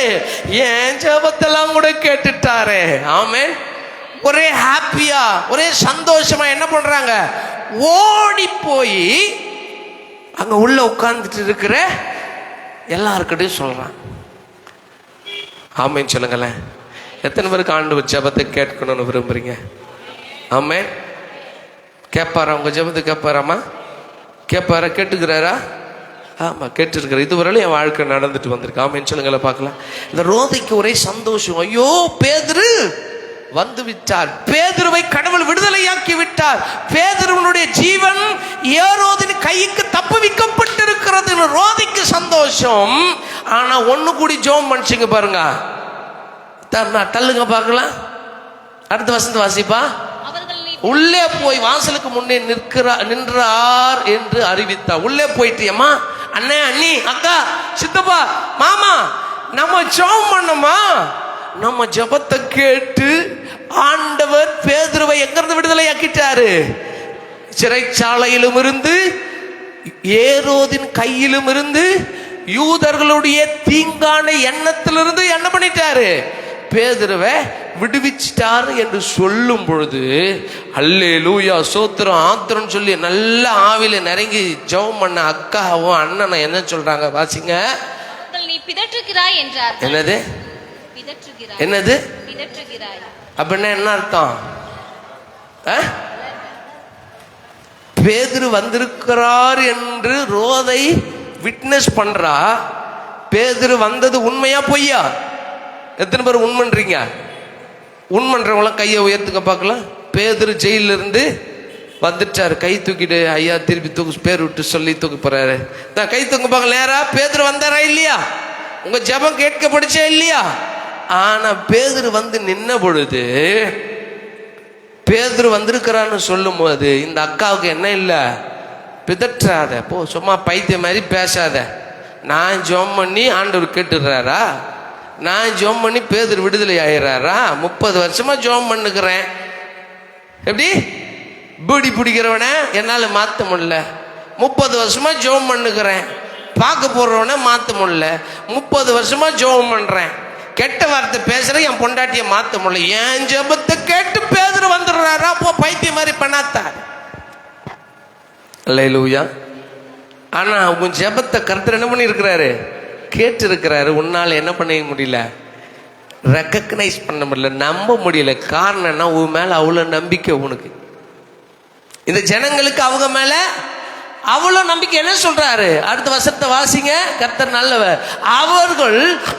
என் ஜெபத்தெல்லாம் கூட கேட்டுட்டாரு. ஆமென். ஒரே ஹாப்பியா, ஒரே சந்தோஷமா என்ன பண்றாங்க, ஓடி போய் அங்க உள்ள உட்கார்ந்துட்டு இருக்கிற எல்லாருக்கிட்டையும் சொல்றான். ஆமென் சொல்லுங்களேன். எத்தனை பேருக்கு ஆண்டவர் ஜெபத்தை கேட்கணும்னு விரும்புறீங்க? ஆமென். கேட்பாரா? உங்க ஜெபத்தை கேட்பாராமா? கேட்பாரா? கேட்டுக்கிறாரா? ஆமா, கேட்டுருக்கிற. இதுவரையிலும் என் வாழ்க்கை நடந்துட்டு வந்திருக்கு. ஆமென் சொல்லுங்கள பார்க்கலாம். இந்த ரோதைக்கு ஒரே சந்தோஷம். ஐயோ, பேதுரு வந்து விட்டார், பேதுருவை கடவுள் விடுதலையாக்கி விட்டார், பேதுருவனுடைய ஜீவன் ஏரோதின் கைக்கு தப்புவிக்கப்பட்டிருக்கிறது. ரோதைக்கு சந்தோஷம். ஆனா ஒண்ணு கூடி ஜெபம் பண்ணிச்சுங்க பாருங்க. தள்ளுங்க பார்க்கலாம். அடுத்த வசந்த வாசிப்பா. உள்ளே போய் வாசலுக்கு முன்னே நின்றார் என்று அறிவித்தார். உள்ளே போயிட்டு, அம்மா, அண்ணே, அண்ணி, அக்கா, சித்தப்பா, மாமா, நம்ம ஜெபம் பண்ணோமா, நம்ம ஜெபத்தை கேட்டு ஆண்டவர் பேதுருவை எங்கிருந்து விடுதலை ஆக்கிட்டாரு, சிறைச்சாலையிலும் இருந்து, ஏரோதின் கையிலும் இருந்து, யூதர்களுடைய தீங்கான எண்ணத்திலிருந்து என்ன பண்ணிட்டாரு, பேதுருவை விடுவிச்சிட்டாரு என்று சொல்லும் பொழுது, அல்லேலூயா, சோத்திரம், ஆத்திரம் சொல்லி நல்ல ஆவில நெருங்கி ஜெபம் பண்ண அக்காவும் அண்ணனும் என்ன சொல்றாங்க வாசிங்க. நீ பிதற்றுகிறாய் என்றார். என்னது? பிதற்றுகிறாய். என்னது? பிதற்றுகிறாய் அப்படின்னா என்ன அர்த்தம்? பேதுரு வந்திருக்கிறார் என்று ரோதை விட்னஸ் பண்றா. பேதுரு வந்தது உண்மையா பொய்யா? எத்தனை பேர் உண்மன்றீங்க? உண்மன்றவங்களாம் கையை உயர்த்துக்க பார்க்கலாம். பேதுரு ஜெயில இருந்து வந்துட்டாரு, கை தூக்கிட்டு, ஐயா திருப்பி தூக்கு, பேர் விட்டு சொல்லி தூக்கு போறாரு. நான் கை தூக்க பார்க்கல. நேரா பேதுரு வந்தாரா இல்லையா? உங்க ஜெபம் கேட்கப்படுச்சா இல்லையா? ஆனா பேதுரு வந்து நின்ன பொழுது, பேதுரு வந்திருக்கிறான்னு சொல்லும் போது இந்த அக்காவுக்கு என்ன இல்லை, பிதற்றாத போ, சும்மா பைத்திய மாதிரி பேசாத. நான் ஜெபம் பண்ணி ஆண்டவர் கேட்டுடுறாரா? நான் ஜெபம் பண்ணி பேதுரு விடுதலை ஆயிடுறாரா? 30 வருஷமா ஜெபம் பண்ணுக்கிறேன். எப்படி பீடி பிடிக்கிறவன என்னால் மாற்ற முடியல. 30 வருஷமா ஜெபம் பண்ணுக்கிறேன். பார்க்க போடுறவன மாற்ற முடியல. 30 வருஷமா ஜெபம் பண்றேன். கெட்ட வார்த்தை பேசுற என் பொண்டாட்டியை மாற்ற முடியல. என் ஜெபத்தை கேட்டு பேதுரு வந்துடுறாரா? போ, பைத்திய மாதிரி பண்ணாத்தா. அல்லேலூயா. ஆனா உன் ஜெபத்தை கர்த்தர் என்ன பண்ணி இருக்கிறாரு, கேட்டு இருக்கிறாரு. உன்னால என்ன பண்ண முடியல, ரெக்கக்னைஸ் பண்ண முடியல, நம்ப முடியல. காரணம் என்ன? உன் மேல அவ்வளவு நம்பிக்கை உனக்கு. இந்த ஜனங்களுக்கு அவங்க மேல அவ்வளவு நம்பிக்கை. என்ன சொல்றாரு? அடுத்த வசனத்தை வாசிங்க. கர்த்தர் நல்லவர். அவர்கள்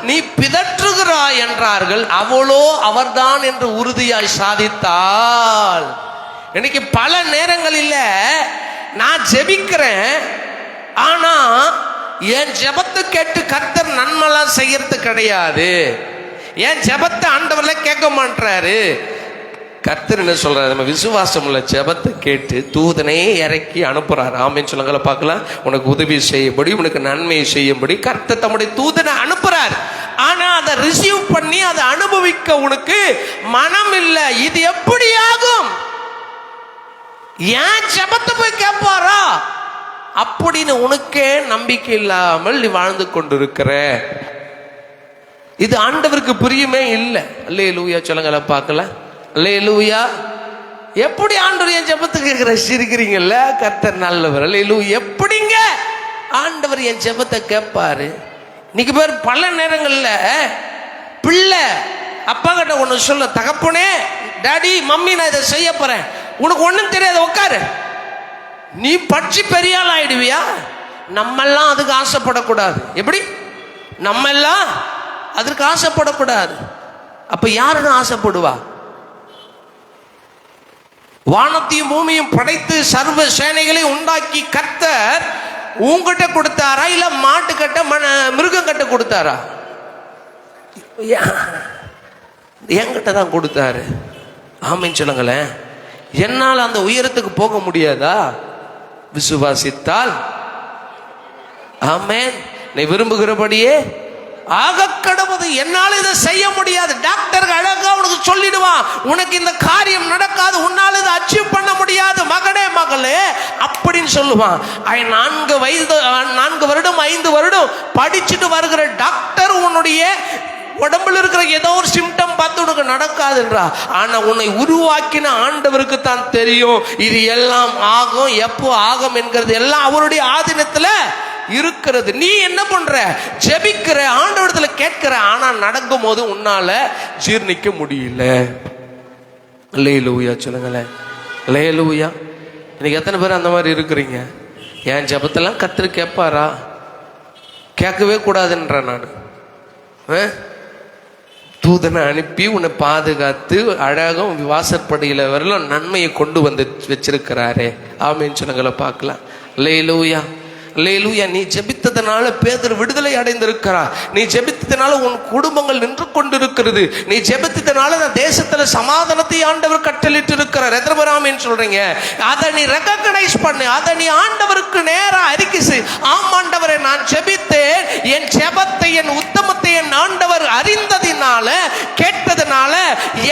நீ பிதற்றுகிறாய் என்றார்கள், அவளோ அவர்தான் என்று உறுதியாய் சாதித்தாள். இன்னைக்கு பல நேரங்களில் நான் ஜெபிக்கிறேன், ஆனா என் ஜெபத்தை கேட்டு கர்த்தர் நன்மைலாம் செய்யறது கிடையாது. என் ஜெபத்தை ஆண்டவர்ல கேட்க மாட்டாரு. கர்த்தர் என்ன சொல்றாரு? நம்ம விசுவாசம் உள்ள ஜெபத்தை கேட்டு தூதனையே இறக்கி அனுப்புறாரு. ஆமென் சொல்லுங்கள பார்க்கலாம். உனக்கு உதவி செய்யும்படி, உனக்கு நன்மை செய்யும்படி கர்த்தர் தம்முடைய தூதனை அனுப்புறார். ஆனா அதை ரிசீவ் பண்ணி அதை அனுபவிக்க உனக்கு மனம் இல்லை. இது எப்படி ஆகும்? ஏன் ஜெபத்தை போய் கேட்பாரா அப்படின்னு உனக்கே நம்பிக்கை இல்லாமல் நீ வாழ்ந்து கொண்டிருக்கிற. இது ஆண்டவருக்கு புரியுமே இல்லை. அல்லேலூயா சொல்லுங்கள பார்க்கலாம். அல்லேலூயா. எப்படி ஆண்டவர் என் ஜெபத்துக்கு கேட்கிற? சிரிக்கிறீங்கல்ல. கர்த்தர் நல்லவர். அல்லேலூயா. எப்படிங்க ஆண்டவர் என் ஜெபத்தை கேட்பாரு? இன்னைக்கு பேர் பல நேரங்கள்ல பிள்ளை அப்பா கிட்ட ஒன்று சொல்ல, தகப்பனே, டாடி, மம்மி, நான் இதை செய்ய போறேன், உனக்கு ஒன்றும் தெரியாது, உட்காரு, நீ படிச்சு பெரிய ஆள் ஆயிடுவியா? நம்மெல்லாம் அதுக்கு ஆசைப்படக்கூடாது. எப்படி? நம்ம எல்லாம் அதற்கு ஆசைப்படக்கூடாது. அப்ப யாருன்னு ஆசைப்படுவா? வானத்தையும் பூமியும் படைத்து சர்வ சேனைகளை உண்டாக்கி கர்த்தர் உங்ககிட்ட கொடுத்தாரா, இல்ல மாட்டு கட்ட மிருகம் கட்ட கொடுத்தாரா? என்கிட்ட தான் கொடுத்தாரு. ஆமீன் சொல்லுங்களேன். என்னால் அந்த உயரத்துக்கு போக முடியாதா? விசுவாசித்தால் ஆமென். நீ விரும்புகிறபடியே ஆக கடவுது. என்னால் இதை செய்ய முடியாது. டாக்டர்கள் அழகா உனக்கு சொல்லிடுவான், உனக்கு இந்த காரியம் நடக்காது, உன்னால் இதை அச்சீவ் பண்ண முடியாது மகனே மகளே அப்படின்னு சொல்லுவான். 4 வருடம் 5 வருடம் படிச்சுட்டு வருகிற டாக்டர் உன்னுடைய உடம்புல இருக்கிற ஏதோ ஒரு சிம்டம் பார்த்து உனக்கு நடக்காதுன்றா. ஆனா உன்னை உருவாக்கின ஆண்டவருக்கு தான் தெரியும் இது எல்லாம் ஆகும், எப்போ ஆகும் என்கிறது எல்லாம் அவருடைய ஆதீனத்துல இருக்கிறது. நீ என்ன பண்ற? ஜெபிக்கிற, ஆண்டவரத்துல கேட்கிற, ஆனா நடக்கும் போது உன்னால ஜீர்ணிக்க முடியல. அல்லேலூயா சொல்லுங்களேன். அல்லேலூயா. இன்னைக்கு எத்தனை பேர் அந்த மாதிரி இருக்கிறீங்க? என் ஜெபத்தெல்லாம் கர்த்தர் கேட்பாரா? கேட்கவே கூடாதுன்ற நான் தூதனை அனுப்பி உன்னை பாதுகாத்து அழகும் வாசற்படியில் வரலாம் நன்மையை கொண்டு வந்து வச்சிருக்கிறாரே. ஆமீன் சொல்லுங்களை பார்க்கலாம். அல்லேலூயா அல்லேலூயா. நீ ஜெபித்ததனால பேதுரு விடுதலை அடைந்திருக்கிறார். நீ ஜெபித்ததனால உன் குடும்பங்கள் நின்று கொண்டிருக்கிறது. நீ ஜெபித்ததனால இந்த தேசத்துல சமாதானத்தை ஆண்டவர் கட்டளிட்டு இருக்கிறார். எத்தனை பேர் ஆமீன் சொல்றீங்க? அதை நீ ரெகக்னைஸ் பண்ணு, அதை நீ ஆண்டவருக்கு நேரா அறிக்கை செய். ஆமாண்டவரை நான் ஜெபித்தேன், என் ஜெபத்தை என் உத்தமத்தை என் ஆண்டவர் அறிந்ததினால கேட்டதனால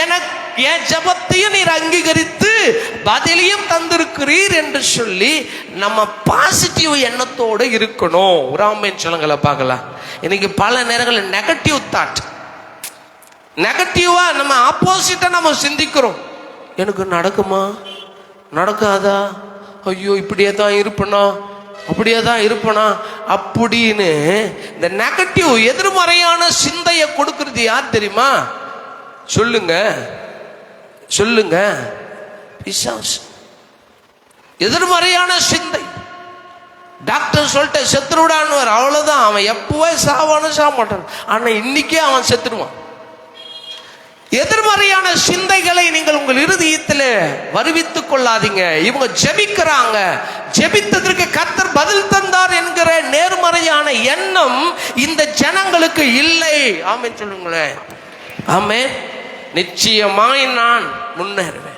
எனக்கு என் ஜெபத்தையும் நீர் அங்கீகரித்து பதிலையும் தந்திருக்கிறீர் என்று சொல்லி நம்ம பாசிட்டிவ் எண்ணத்தோடு இருக்கணும். ஒரு ஆமீன் சொல்லுங்களை பார்க்கலாம். இன்னைக்கு பல நேரங்களில் நெகட்டிவ் தாட், நெகட்டிவா நம்ம ஆப்போசிட்டா நம்ம சிந்திக்கிறோம். எனக்கு நடக்குமா நடக்காதா, ஐயோ இப்படியே தான் இருப்பனா அப்படியே தான் இருப்பனா அப்படின்னு இந்த நெகட்டிவ் எதிர்மறையான சிந்தையை கொடுக்கிறது யார் தெரியுமா? சொல்லுங்க சொல்லுங்க, பிசாசு. எதிர்மறையான சிந்தை. டாக்டர் சொல்லிட்டு செத்துருடான்னு அவ்வளவுதான், அவன் எப்பவே சாவானு சாக மாட்டான், ஆனா இன்னைக்கே அவன் செத்துருவான். எதிர்மறையான சிந்தைகளை நீங்கள் உங்கள் இருதயத்தில் வருவித்துக் கொள்ளாதீங்க. இவங்க ஜெபிக்கிறாங்க, ஜெபித்ததற்கு கர்த்தர் பதில் தந்தார் என்கிற நேர்மறையான எண்ணம் இந்த ஜனங்களுக்கு இல்லை. ஆமென் சொல்லுங்களேன். ஆமென். நிச்சயமாய் நான் முன்னேறுவேன்,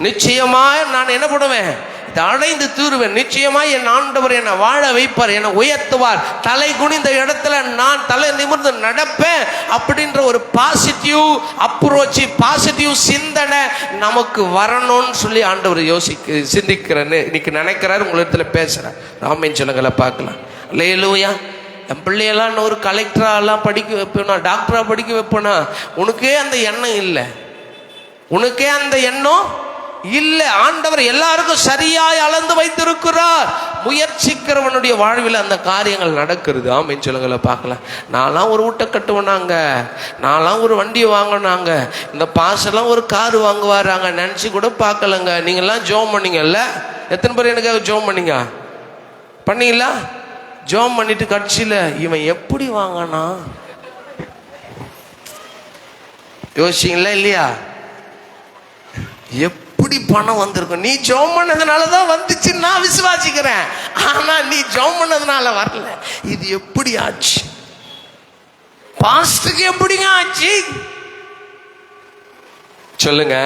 நிச்சயமாய் நான் என்ன பண்ணுவேன், இதை அடைந்து தீருவேன். நிச்சயமாய் என் ஆண்டவர் என்னை வாழ வைப்பார், என்னை உயர்த்துவார், தலை குனிந்த இடத்துல நான் தலை நிமிர்ந்து நடப்பேன் அப்படின்ற ஒரு பாசிட்டிவ் அப்ரோச், பாசிட்டிவ் சிந்தனை நமக்கு வரணும்னு சொல்லி ஆண்டவர் சிந்திக்கிறேன்னு இன்னைக்கு நினைக்கிறார். உங்களிடத்துல பேசுறேன். ஆமென் சொல்லுங்களை பார்க்கலாம். அல்லேலூயா. என் பிள்ளையெல்லாம் இன்னொரு கலெக்டரெல்லாம் படிக்க வைப்பேனா, டாக்டராக படிக்க வைப்பேனா? உனக்கே அந்த எண்ணம் இல்லை, உனக்கே அந்த எண்ணம் இல்லை. ஆண்டவர் எல்லாருக்கும் சரியாய் அளந்து வைத்திருக்கிறார். முயற்சிக்கிறவனுடைய வாழ்வில் அந்த காரியங்கள் நடக்கிறது. ஆமென் சொல்லுங்களை பார்க்கலாம். நான்லாம் ஒரு வீட்டை கட்டுவேனாங்க, நான்லாம் ஒரு வண்டியை வாங்கினாங்க, இந்த பாசெல்லாம் ஒரு காரு வாங்குவாராங்க, நினச்சி கூட பார்க்கலங்க. நீங்கள்லாம் ஜோம் பண்ணீங்கல்ல? எத்தனை பேர் எனக்காக ஜோம் பண்ணீங்க? பண்ணீங்களா? ஜோம் பண்ணிட்டு கட்சியில் இவன் எப்படி வாங்கினா யோசிச்சிங்களா இல்லையா? எப்படி பணம் வந்திருக்கும்? நீ ஜோம் பண்ணதுனால தான் வந்துச்சு, நான் விசுவாசிக்கிறேன். ஆனா நீ ஜோம் பண்ணதுனால வரல. இது எப்படி ஆச்சு? பாஸ்டுக்கு எப்படிங்க ஆச்சு சொல்லுங்க.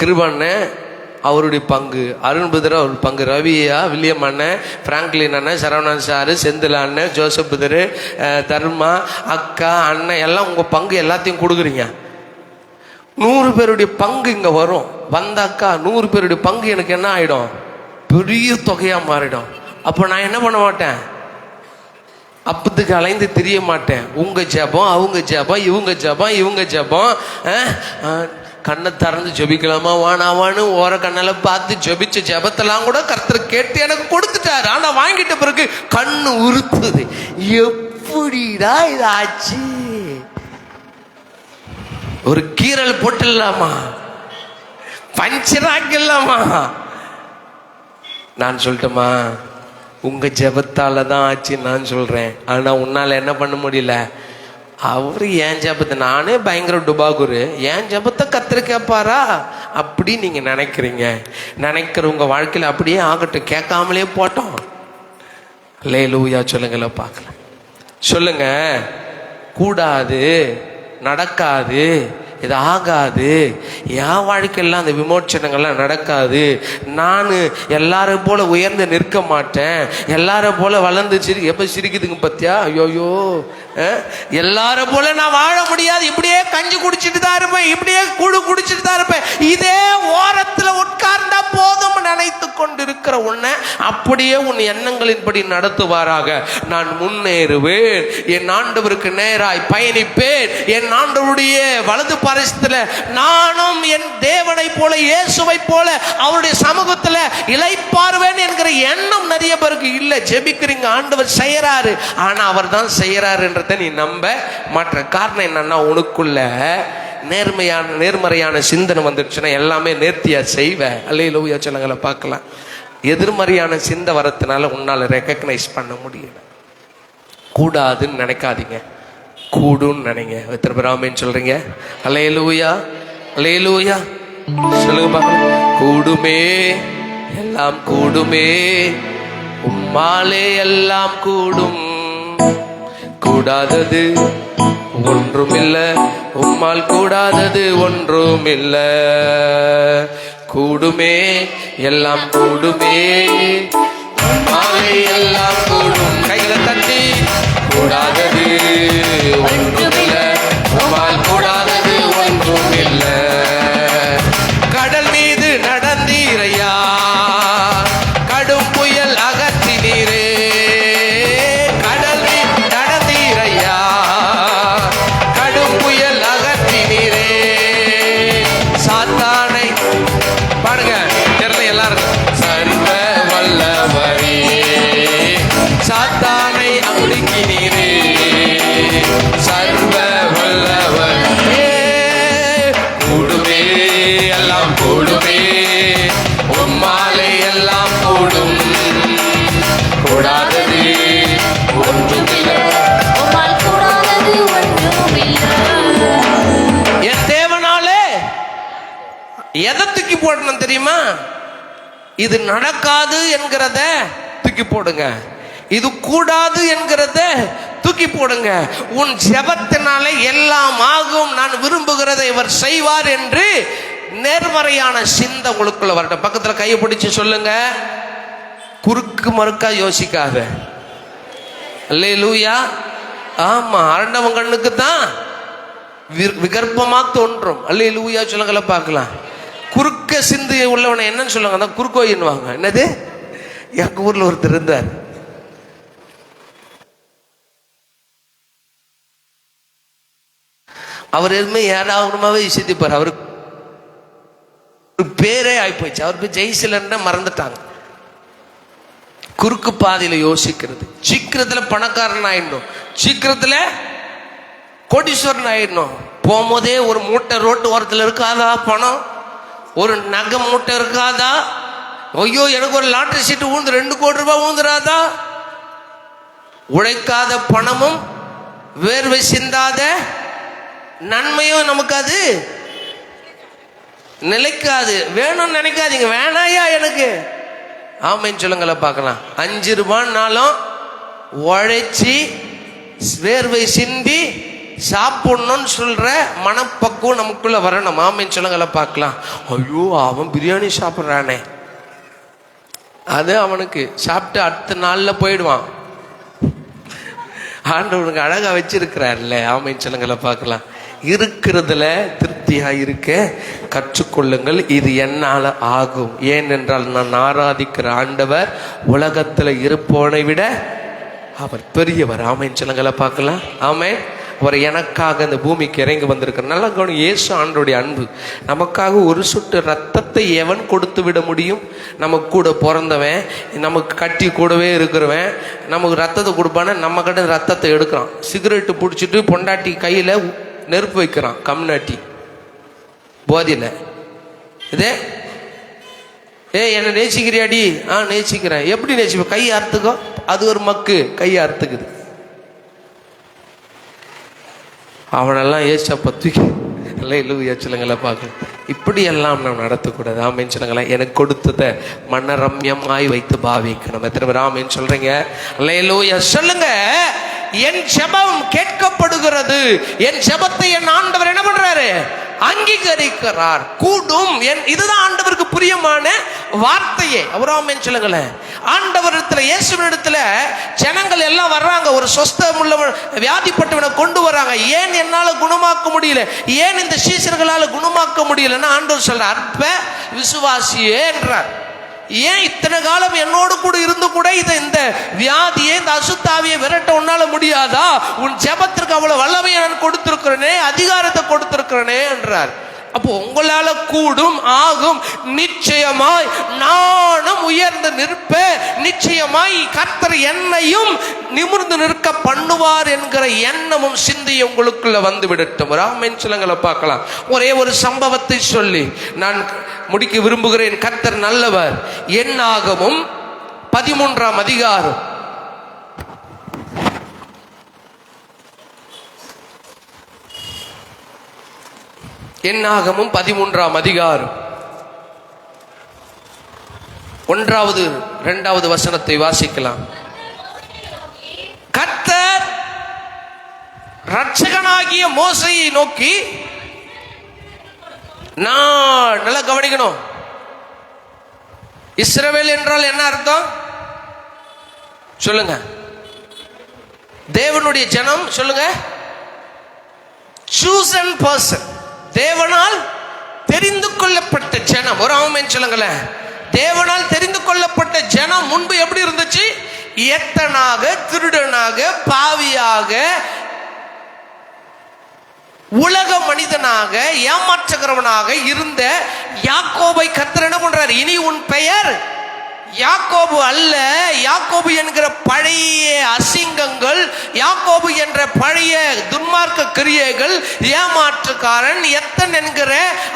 கிருபான்னு அவருடைய பங்கு, அருண் புதர் அவர் பங்கு, ரவியா, வில்லியம் அண்ணன், பிராங்க்லின் அண்ணன், சரவணன் சாரு, செந்தில் அண்ணன், ஜோசப் புதர், தர்மா, அக்கா, அண்ணன் எல்லாம் உங்கள் பங்கு எல்லாத்தையும் கொடுக்குறீங்க. 100 பேருடைய பங்கு இங்கே வரும். வந்தாக்கா 100 பேருடைய பங்கு எனக்கு என்ன ஆகிடும்? பெரிய தொகையாக மாறிடும். அப்போ நான் என்ன பண்ண மாட்டேன்? அப்பத்துக்கு அலைந்து தெரிய மாட்டேன். உங்கள் ஜெபம், அவங்க ஜெபம், இவங்க ஜெபம், இவங்க ஜெபம். கண்ணை திறந்து ஜெபிக்கலாமா வானாவான்னு ஓர கண்ணால பார்த்து ஜெபிச்ச ஜெபத்தெல்லாம் கூட கர்த்தர் கேட்டு எனக்கு கொடுத்துட்டாரு. ஆனா வாங்கிட்ட பிறகு கண்ணு உறுத்துது. எப்படிடா இது ஆச்சு? ஒரு கீரல் போட்டுடலாமா, பஞ்சராக்கலாமா? நான் சொல்லட்டுமா, உங்க ஜெபத்தால தான் ஆச்சு நான் சொல்றேன். ஆனா உன்னால என்ன பண்ண முடியல. அவரு என் ஜெபத்தை, நானே பயங்கர டுபாகுரு, என் ஜெபத்தை கர்த்தர் கேட்பாரா அப்படி நீங்க நினைக்கிறீங்க. நினைக்கிற உங்க வாழ்க்கையில அப்படியே ஆகட்டும், கேட்காமலே போட்டோம். அல்லேலூயா சொல்லுங்கள பார்க்கலாம். சொல்லுங்க. கூடாது நடக்காது, இது ஆகாது, என் வாழ்க்கையெல்லாம் அந்த விமோச்சனங்கள்லாம் நடக்காது, நான் எல்லாரும் போல உயர்ந்து நிற்க மாட்டேன், எல்லாரும் போல வளர்ந்து எப்போ சிரிக்குதுங்க பத்தியா, ஐயோயோ எல்லாரும் போல நான் வாழ முடியாது, இப்படியே கஞ்சி குடிச்சிட்டு தான் இருப்பேன், இப்படியே குழு குடிச்சிட்டு தான் இருப்பேன், இதே ஓரத்தில் உட்கார்ந்தா போதும் நினைத்து கொண்டிருக்கிற உன்னை அப்படியே உன் எண்ணங்களின்படி நடத்துவாராக. நான் முன்னேறுவேன், என் ஆண்டவருக்கு நேராய் பயணிப்பேன், என் ஆண்டவருடைய வலது பரிசத்துல நானும் என் தேவனை போல இயேசுவை போல அவருடைய சமூகத்தில் இளைப்பாறுவேன் என்கிற எண்ணம் நிறைய பேருக்கு இல்லை. ஜெபிக்கிறீங்க, ஆண்டவர் செய்யறாரு, ஆனா அவர் தான் செய்யறாரு என்றதை நீ நம்ப மாற்ற. காரணம் என்னன்னா, உனக்குள்ள நேர்மறையான சிந்தனை வந்துடுச்சுன்னா எல்லாமே நேர்த்தியா செய்வ. அல்லேலூயா சொல்லுங்கள பார்க்கலாம். எதிர்மறையான சிந்தை வரதுனால உன்னால ரெகக்னைஸ் பண்ண முடியல. கூடாதுன்னு நினைக்காதீங்க, கூடுன்னு நினைங்க. எத்தனை பேர் ஆமென் சொல்றீங்க? அல்லேலூயா, அல்லேலூயா சொல்லுங்க பார்க்கலாம். கூடுமே, எல்லாம் கூடுமே, உம்மாலே எல்லாம் கூடும், கூடாதது ஒன்றுமில்ல, உம்மால் கூடாதது ஒன்றுமில்ல, கூடுமே, எல்லாம் கூடுமே, உம்மாலே எல்லாம் கூடும். கைகளை தட்டி, கூடாதது ஒன்றுமில்ல, உம்மால் கூடாதது ஒன்றுமில்ல. கடல் மீது நடந்தீரையா, கடும் புயல் அகற்றினீரே, சாத்தானை அமுக்கினீரே, சர்வ வல்லவரே. கூடுமே, எல்லாம் கூடுமே, உம்மாலே எல்லாம் கூடும், கூடாதது ஒன்றுமில்லை, உம்மால் கூடாதது ஒன்றுமில்லை. என் தேவனாலே எதை தூக்கி போடணும் தெரியுமா? இது நடக்காது என்கிறத தூக்கி போடுங்க, இது கூடாது என்கிறத தூக்கி போடுங்க. உன் ஜெபத்தினாலே எல்லாம் ஆகும், நான் விரும்புகிறதை இவர் செய்வார் என்று நேர்மறையான சிந்தை உங்களுக்குள்ள வரட்டும். பக்கத்துல கையை பிடிச்சு சொல்லுங்க, குறுக்கு மறுக்கா யோசிக்காத. அல்லேலூயா. ஆமா, அரண்டவன் கண்ணுக்கு தான் விகற்பமா தோன்றும். அல்லேலூயா சொல்லுங்கள பார்க்கலாம். குறுக்க சிந்தை உள்ளவனை என்னன்னு சொல்லுவாங்க? அதான் குறுக்கோயின்னுவாங்க. என்னது? எங்க ஊர்ல ஒருத்தர் இருந்தார், அவர் எதுவுமே ஏடாகணுமாவே சிந்திப்பார். அவருக்கு பேரே ஆயிப்போச்சு, அவர் பேர் ஜெய்சிலன்னு மறந்துட்டாங்க. குறுக்கு பாதையில யோசிக்கிறது, சீக்கிரத்துல பணக்காரன் ஆயிடணும், சீக்கிரத்துல கோடீஸ்வரன் ஆயிடணும். போகும்போதே ஒரு மூட்டை ரோட்டு ஓரத்தில் இருக்காதா பணம், ஒரு நகை மூட்டை இருக்காதா, ஐயோ எனக்கு ஒரு லாட்டரி சீட்டு ஊந்து 2 கோடி ரூபாய் ஊந்துராதா. உழைக்காத பணமும் வேர்வை சிந்தாத நன்மையும் நமக்கு அது நிலைக்காது. வேணும்னு நினைக்காதீங்க, வேணாயா எனக்கு. ஆமைன்னு சொல்லுங்கள பார்க்கலாம். 5 ரூபான்னாலும் உழைச்சி வேர்வை சிந்தி சாப்பிடணும்னு சொல்ற மனப்பக்குவம் நமக்குள்ள வரணும். ஆமைன்னு சொல்லுங்கள பார்க்கலாம். ஐயோ அவன் பிரியாணி சாப்பிட்றானே, அது அவனுக்கு சாப்பிட்டு அடுத்த நாளில் போயிடுவான். ஆண்டவனுக்கு அழகா வச்சிருக்கிறார்ல. ஆமைன்னு சொல்லுங்கள பார்க்கலாம். இருக்கிறதுல திருப்தியா இருக்க கற்றுக்கொள்ளுங்கள், இது என்னால் ஆகும். ஏனென்றால் நான் ஆராதிக்கிற ஆண்டவர் உலகத்துல இருப்பவனை விட அவர் பெரியவர். ஆமைன்னு சொல்லுங்கள பார்க்கலாம். ஆமென். அவர் எனக்காக இந்த பூமிக்கு இறங்கி வந்திருக்கிறார். நல்லா கவனம். இயேசு ஆண்டவருடைய அன்பு. நமக்காக ஒரு சொட்டு ரத்தத்தை எவன் கொடுத்து விட முடியும்? நமக்கு கூட பிறந்தவன், நமக்கு கட்டி கூடவே இருக்கிறவன் நமக்கு ரத்தத்தை கொடுப்பான, நம்ம கிட்ட ரத்தத்தை எடுக்கிறான். சிகரெட்டு பிடிச்சிட்டு பொண்டாட்டி கையில நெருப்பு வைக்கிறான், கம்நாட்டி போதில. இதே என்ன நேசிக்கிறியாடி? நேசிக்கிறேன். எப்படி நேசிப்ப? கை அறுத்துக்கோ. அது ஒரு மக்கு, கையை அறுத்துக்குது. அவனெல்லாம் ஏசப்ப தூக்கி இல்லையா சொல்லுங்களேன் பார்க்க. இப்படியெல்லாம் நாம் நடத்தக்கூடாது. ஆமேன்னு சொல்லுங்களேன். எனக்கு கொடுத்ததை மனரம்யமாய் வைத்து பாவிக்கணும். எத்தனை பேர் ஆமேன்னு சொல்றீங்க? அல்லேலூயா சொல்லுங்க. என் ஜெபம் கேட்கப்படுகிறது. என் ஜெபத்தை என் ஆண்டவர் என்ன பண்றாரு? அங்கீகரிக்கிறார். கூடும். இதுதான் ஆண்டவருக்கு பிரியமான வார்த்தையே. அவராமே சொல்லுங்களேன். ஆண்டவரிடத்துல, இயேசுவினிடத்துல ஜனங்கள் எல்லாம் வர்றாங்க. ஒரு சொஸ்தம் உள்ளவன், வியாதிப்பட்டவனை கொண்டு வராங்க. ஏன் என்னால குணமாக்க முடியல, ஏன் இந்த சீசர்களால குணமாக்க முடியலன்னா ஆண்டவர் சொல்ற, அற்ப விசுவாசியே என்றார். ஏன் இத்தனை காலம் என்னோடு கூட இருந்து கூட இந்த வியாதியை, இந்த அசுத்தாவியை விரட்ட உன்னால முடியாதா? உன் ஜெபத்திற்கு அவ்வளவு வல்லமையை நான் கொடுத்திருக்கிறேனே, அதிகாரத்தை கொடுத்திருக்கிறேனே என்றார். அப்போ உங்களால கூடும், ஆகும். நிச்சயமாய் நானும் உயர்ந்து நிற்பேன். நிச்சயமாய் கர்த்தர் என்னையும் நிமிர்ந்து நிற்க பண்ணுவார் என்கிற எண்ணமும் சிந்தையும் உங்களுக்குள்ள வந்து விடட்டும். ராமன் சிலங்களை பார்க்கலாம். ஒரே ஒரு சம்பவத்தை சொல்லி நான் முடிக்க விரும்புகிறேன். கர்த்தர் நல்லவர். என்னாகமும் 13ஆம் அதிகாரம். என்னாகமும் 13ஆம் அதிகாரம் 1வது 2வது வசனத்தை வாசிக்கலாம். கர்த்தர் இரட்சகனாகிய மோசேயை நோக்கி, நான் நல்லா கவனிக்கணும். இஸ்ரவேல் என்றால் என்ன அர்த்தம் சொல்லுங்க? தேவனுடைய ஜனம். சொல்லுங்க. chosen person, தேவனால் தெரிந்து கொள்ளப்பட்ட ஜனம். ஒரு ஆமென் சொல்லுங்களேன். தேவனால் தெரிந்து கொள்ளப்பட்ட ஜனம் முன்பு எப்படி இருந்துச்சு? எத்தனாக, திருடனாக, பாவியாக, உலக மனிதனாக, ஏமாற்றுகிறவனாக இருந்த யாக்கோபை கர்த்தர் என்ன பண்றார்? இனி உன் பெயர் யாக்கோபு அல்ல. யாக்கோபு என்கிற பழைய அசிங்கங்கள், யாக்கோபு என்ற பழைய துன்மார்க்க கிரியைகள், ஏமாற்றுக்காரன், எத்தன் என்கிற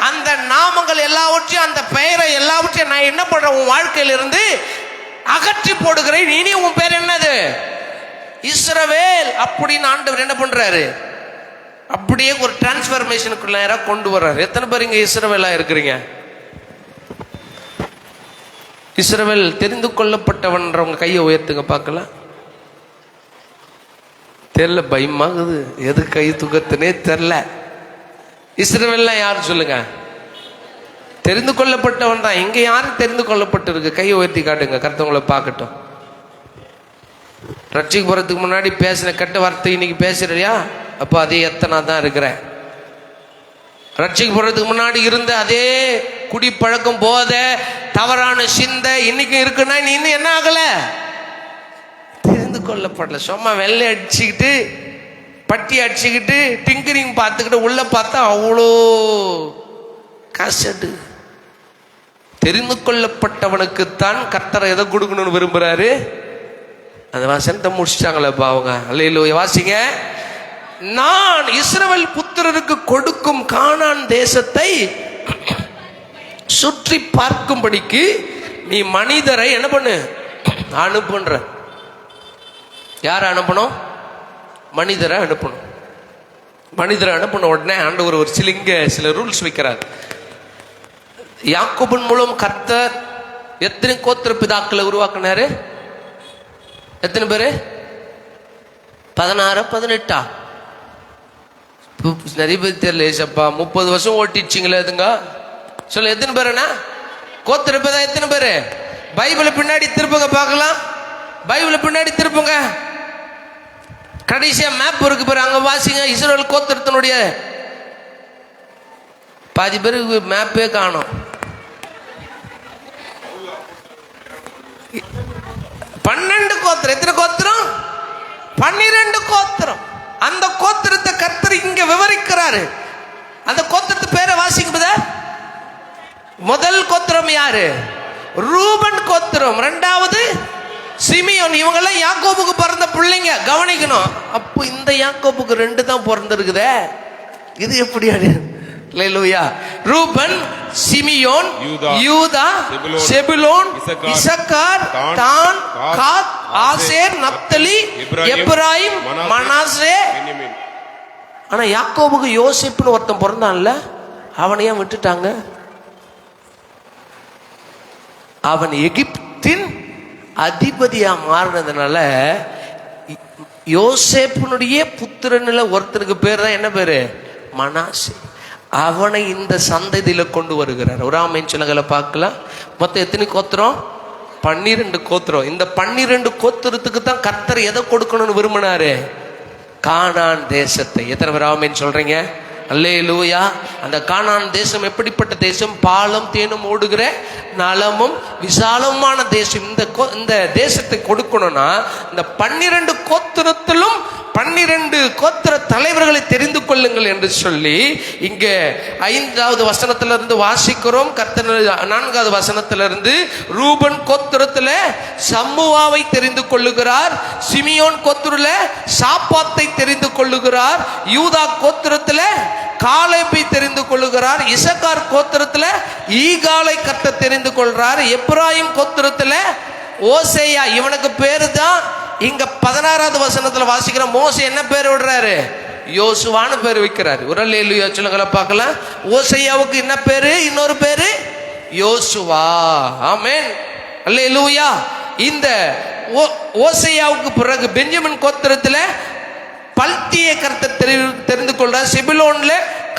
அந்த நாமங்கள் எல்லாவற்றையும், அந்த பெயரை எல்லாவற்றையும் நான் என்ன பண்றேன்? உன் வாழ்க்கையிலிருந்து அகற்றி போடுகிறேன். இனி உன் பேர் என்னது? இஸ்ரவேல். அப்படின்னு ஆண்டவர் என்ன பண்றாரு? அப்படியே ஒரு டிரான்ஸ்பர்மேஷனுக்குள்ள கொண்டு வர்றாரு. எத்தனை பேர் இங்க இஸ்ரவேலா இருக்கிறீங்க? இஸ்ரவேல் தெரிந்து கொள்ளப்பட்டவன்றவங்க கையை உயர்த்துங்க பார்க்கலாம். தெரியல, பயமாகுது. எது கை தூக்கத்துனே தெரியல. இஸ்ரவேல்லாம் யாரு சொல்லுங்க? தெரிந்து கொள்ளப்பட்டவன் தான். இங்க யாரும் தெரிந்து கொள்ளப்பட்டு இருக்கு? கையை உயர்த்தி காட்டுங்க, கர்த்தவங்களை பார்க்கட்டும். ரட்சிக்கு போறதுக்கு முன்னாடி பேசின கெட்ட வார்த்தை இன்னைக்கு பேசுறியா? அப்போ அதே எத்தனை தான் இருக்கிறேன். ரட்சிக்கு போறதுக்கு முன்னாடி இருந்த அதே குடிப்பழக்கம், போத, தவறான சிந்தை இன்னைக்கும் இருக்குன்னா நீ இன்னும் என்ன ஆகல? தெரிந்து கொள்ளப்படல. சும்மா வெள்ளை அடிச்சுக்கிட்டு, பட்டி அடிச்சுக்கிட்டு, டிங்கரிங் பார்த்துக்கிட்டு உள்ள பார்த்தா அவ்வளோ கசடு. தெரிந்து கொள்ளப்பட்டவனுக்குத்தான் கர்த்தர் எதை கொடுக்கணும்னு விரும்புறாரு? அந்த வசனத்தை முடிச்சிட்டாங்களேப்பா அவங்க. அல்லேலூயா. வாசிங்க. நான் இஸ்ரவேல் புத்திரருக்கு கொடுக்கும் கானான் தேசத்தை சுற்றி பார்க்கும்படிக்கு நீ மனிதரை என்ன பண்ணு? அனுப்புன்ற. யாரை அனுப்பணும்? மனிதரை அனுப்பணும். மனிதரை அனுப்பின உடனே ஆண்டவர் ஒரு சில ரூல்ஸ் வைக்கிறார். யாக்கோபின் மூலம் கர்த்தர் எத்தனை கோத்திர பிதாக்களை உருவாக்குனாரு? எத்தனை பேரு? 16 18 நிறைய பேர் தெரியல. ஏசப்பா 30 வருஷம் ஓட்டிச்சிங்களே எதுங்க சொல்ல. எத்தனை பேருண்ணா கோத்திர பிதா? எத்தனை பேரு? பைபிளை பின்னாடி திருப்புங்க பார்க்கலாம். பைபிளை பின்னாடி திருப்புங்க. கடைசியா மேப் இருக்கு பாரு, அங்க வாசிங்க. இஸ்ரவேல் கோத்திரத்தினுடைய பாதி பேருக்கு மேப்பே காணும். 12 கோத்திரம். எத்தனை கோத்திரம்? 12 கோத்திரம். அந்த கோத்திரத்தை கர்த்தர் இங்க விவரிக்கிறாரு. அந்த கோத்திரத்து பேரை வாசிக்கும்போது, முதல் கோத்திரம் யாரு? ரூபன் கோத்திரம். 2வது சிமியோன். இவங்கெல்லாம் யாக்கோபுக்கு பிறந்த பிள்ளைங்க. கவனிக்கணும். அப்போ இந்த யாக்கோபுக்கு 2 தான் பிறந்திருக்குதே. இது எப்படி? அல்லேலூயா. ரூபன், சிமியோன், யூதா, செபுலோன், இசக்கார், தான், காத், ஆசேர், நப்தலி, எப்ராயிம், மனாசே. ஆனா யாக்கோபுக்கு யோசேப்புன்னு ஒருத்தன் பிறந்தான்ல, அவனை ஏன் விட்டுட்டாங்க? அவன் எகிப்தின் அதிபதியா மாறினதுனால யோசேப்பினுடைய புத்திரனில் ஒருத்தருக்கு பேர் தான் என்ன பேரு? மனாசே. அவனை இந்த சந்ததியில கொண்டு வருகிறார். ஒரு ஆமைன்னு சொல்லுங்களை பார்க்கலாம். மொத்தம் எத்தனை கோத்திரம்? 12 கோத்திரம். இந்த 12 கோத்திரத்துக்கு தான் கர்த்தர் எதை கொடுக்கணும்னு விரும்பினாரு? கானான் தேசத்தை. எத்தனை பேர் ஆமைன்னு சொல்றீங்க? அல்லேலூயா. அந்த கானான் தேசம் எப்படிப்பட்ட தேசம்? பாலும் தேனும் ஓடுகிற நலமும் விசாலமான தேசம். இந்த தேசத்தை கொடுக்கணும்னா இந்த 12 கோத்திரத்திலும் 12 கோத்திர தலைவர்களை தெரிந்து கொள்ளுங்கள் என்று சொல்லி இங்க 5வது வசனத்திலிருந்து வாசிக்கிறோம். கர்த்தர் 4வது வசனத்திலிருந்து ரூபன் கோத்திரத்தில் சம்முவாவை தெரிந்து கொள்ளுகிறார். சிமியோன் கோத்திரத்தில் சாப்பாத்தை தெரிந்து கொள்ளுகிறார். யூதா கோத்திரத்தில் காலேபை தெரிந்து கொள்ளுகிறார். இசக்கார் கோத்திரத்தில் ஈகாலை கர்த்தர் தெரிந்து கொள்றார். எப்ராயிம் கோத்திரத்தில் ஓசேயா, இவனுக்கு பேரு தான் இங்க 16வது வசனத்துல வாசிக்கிற மோசே என்ன பேர் விடுறாரு? யோசுவான்னு பேர் வைக்கிறாரு. ஒரு அல்லேலூயா சொல்லுங்கள பார்க்கலாம். ஓசையாவுக்கு என்ன பேரு? இன்னொரு பேரு யோசுவா. ஆமென், அல்லேலூயா. இந்த ஓசையாவுக்கு பிறகு பெஞ்சமின் கோத்திரத்துல பல்தியை கர்த்தர் தெரிந்து கொள்றார். செபுலோன்ல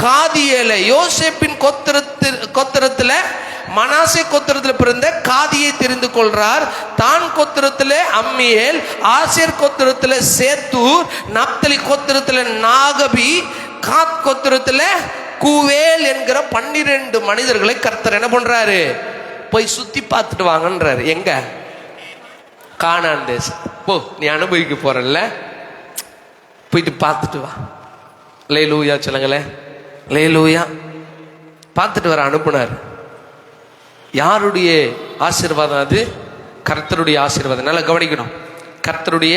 காதியேலை. யோசேப்பின் கோத்திரத்துல மனாசே கோத்திரத்தில் பிறந்த காதியை தெரிந்து கொள்றார். தான் கோத்திரத்தில் அம்மியேல், ஆசேர் கோத்திரத்தில் சேத்தூர், நப்தலி கோத்திரத்தில் நாகபி, காத் கோத்திரத்தில் கூவேல் என்கிற 12 மனிதர்களை கர்த்தர் என்ன பண்றாரு? போய் சுத்தி பார்த்துட்டு வாங்கன்றாரு. எங்க? கானான் தேசம். போ, நீ அனுபவிக்க போறல்ல, போயிட்டு பார்த்துட்டு வா. அல்லேலூயா சொல்லுங்களேன். அல்லேலூயா. பார்த்துட்டு வர அனுப்புனார். யாருடைய ஆசீர்வாதம் அது? கர்த்தருடைய ஆசீர்வாதம். நல்லா கவனிக்கணும். கர்த்தருடைய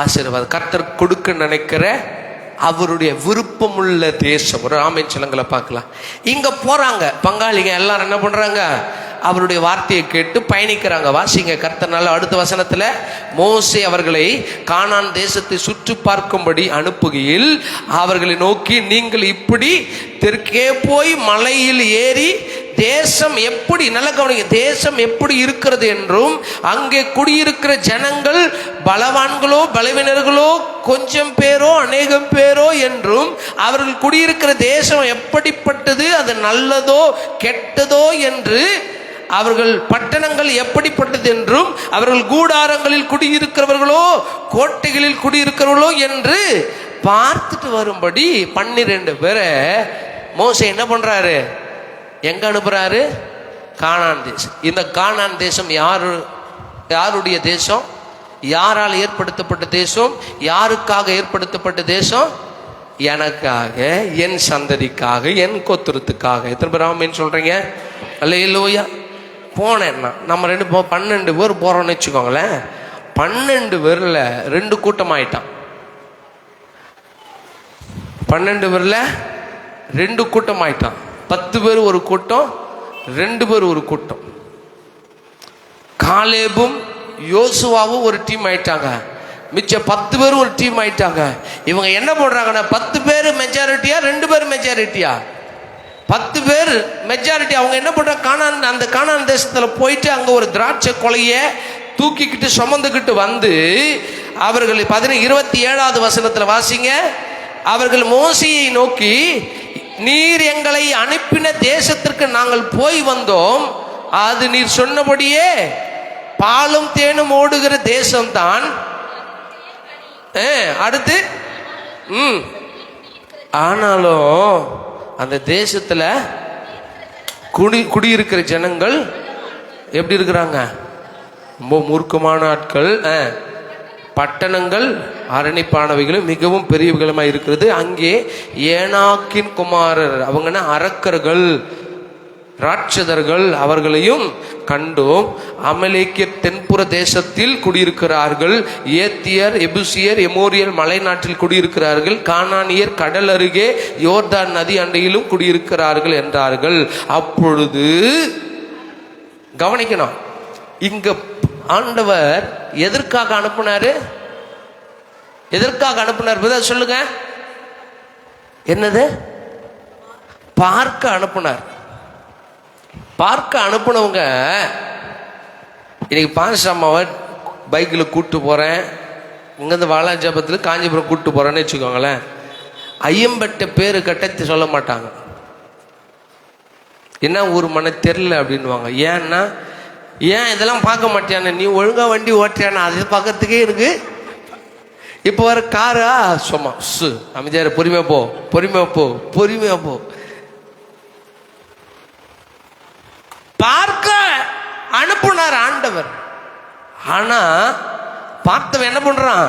ஆசீர்வாதம். கர்த்தர் கொடுக்க நினைக்கிற அவருடைய விருப்பமுள்ள தேசம். ஒரு ஆமென் சொல்லுங்களை பார்க்கலாம். இங்க போறாங்க பங்காளிங்க எல்லாரும் என்ன பண்றாங்க? அவருடைய வார்த்தையை கேட்டு பயணிக்கிறாங்க. வாசிங்க கர்த்தர் அடுத்த வசனத்துல, மோசே அவர்களை கானான் தேசத்தை சுற்றி பார்க்கும்படி அனுப்புகையில் அவர்களை நோக்கி, நீங்கள் இப்படி தெற்கே போய் மலையில் ஏறி தேசம் எப்படி, நல்ல கவனிங்க, தேசம் எப்படி இருக்கிறது என்றும் அங்கே குடியிருக்கிற ஜனங்கள் பலவான்களோ பலவினர்களோ கொஞ்சம் பேரோ அநேகம் பேரோ என்றும் அவர்கள் குடியிருக்கிற தேசம் எப்படிப்பட்டது, அது நல்லதோ கெட்டதோ என்று, அவர்கள் பட்டணங்கள் எப்படிப்பட்டது என்றும் அவர்கள் கூடாரங்களில் குடியிருக்கிறவர்களோ கோட்டைகளில் குடியிருக்கிறவர்களோ என்று பார்த்துட்டு வரும்படி 12 பேரை மோசே என்ன பண்றாரு? எங்க அனுப்புறாரு? கானான் தேசம். இந்த கானான் தேசம் யாருடைய தேசம்? யாரால் ஏற்படுத்தப்பட்ட தேசம்? யாருக்காக ஏற்படுத்தப்பட்ட தேசம்? எனக்காக, என் சந்ததிக்காக, என் கோத்திரத்துக்காக. எத்தனை பேர் ஆமென் சொல்றீங்க? அல்லேலூயா. போனேன்னா நம்ம 12 பேர் போறோம்னு வச்சுக்கோங்களேன். 12 பேர்ல 2 கூட்டம் ஆயிட்டான். 12 பேர்ல 2 கூட்டம் ஆயிட்டான். 10 பேர் ஒரு கூட்டம், 2 பேர் ஒரு கூட்டம். காலேபும் யோசுவாவும் ஒரு டீம் ஆயிட்டாங்க. மிச்சம் 10 பேர் ஒரு டீம் ஆயிட்டாங்க. இவங்க என்ன பண்றாங்கன்னா, 10 பேர் மெஜாரிட்டியா 2 பேர் மெஜாரிட்டியா? 10 பேர் மெஜாரிட்டி. அவங்க என்ன பண்றாங்க? அந்த கானான் தேசத்துல போயிட்டு அங்க ஒரு திராட்சை கொலைய தூக்கிக்கிட்டு சுமந்துக்கிட்டு வந்து அவர்கள் 27வது வசனத்துல வாசிங்க. அவர்கள் மோசேயை நோக்கி, நீர் எங்களை அனுப்பின தேசத்திற்கு நாங்கள் போய் வந்தோம். அது நீர் சொன்னபடியே பாலும் தேனும் ஓடுகிற தேசம்தான். அடுத்து ஆனாலும் அந்த தேசத்துல குடியிருக்கிற ஜனங்கள் எப்படி இருக்கிறாங்க? ரொம்ப மூர்க்கமான ஆட்கள். பட்டணங்கள் அரணிப்பானவைகளும் மிகவும் பெரியவைகளுமா இருக்கிறது. அங்கே ஏனாக்கின் குமாரர், அவங்க அரக்கர்கள், ராட்சதர்கள், அவர்களையும் கண்டோம். அமலேக்கியர் தென்புற தேசத்தில் குடியிருக்கிறார்கள். ஏத்தியர், எபுசியர், எமோரியர் மலை நாட்டில் குடியிருக்கிறார்கள். கானானியர் கடல் அருகே யோர்தான் நதி அண்டையிலும் குடியிருக்கிறார்கள் என்றார்கள். அப்பொழுது கவனிக்கணும், இங்க ஆண்டவர் எதற்காக அனுப்புனாரு? எதற்காக அனுப்புனார்? பதில் சொல்லுங்க. என்னது? பார்க்க அனுப்புனார். பார்க்க அனுப்புனவங்க இன்னைக்கு பாஸ்டர் அம்மாவை பைக்கில் கூப்பிட்டு போகிறேன், இங்கேருந்து வாலாஜாபத்தில் காஞ்சிபுரம் கூப்பிட்டு போகிறேன்னு வச்சுக்கோங்களேன், ஐயம்பட்ட பேரு கட்ட சொல்ல மாட்டாங்க. என்ன ஊர் மன தெரில அப்படின்வாங்க. ஏன்னா ஏன் இதெல்லாம் பார்க்க மாட்டியானே, நீ ஒழுங்காக வண்டி ஓட்டுறியானா, அது பார்க்கறதுக்கே இருக்கு. இப்போ வர காரா சும்மா அமைதியாரு, பொறுமையாக போ, பொறுமையாக போ, பொறுமையாக போ. பார்க்க அனுப்புனார் ஆண்டவர். ஆனா பார்த்தவன் என்ன பண்றான்,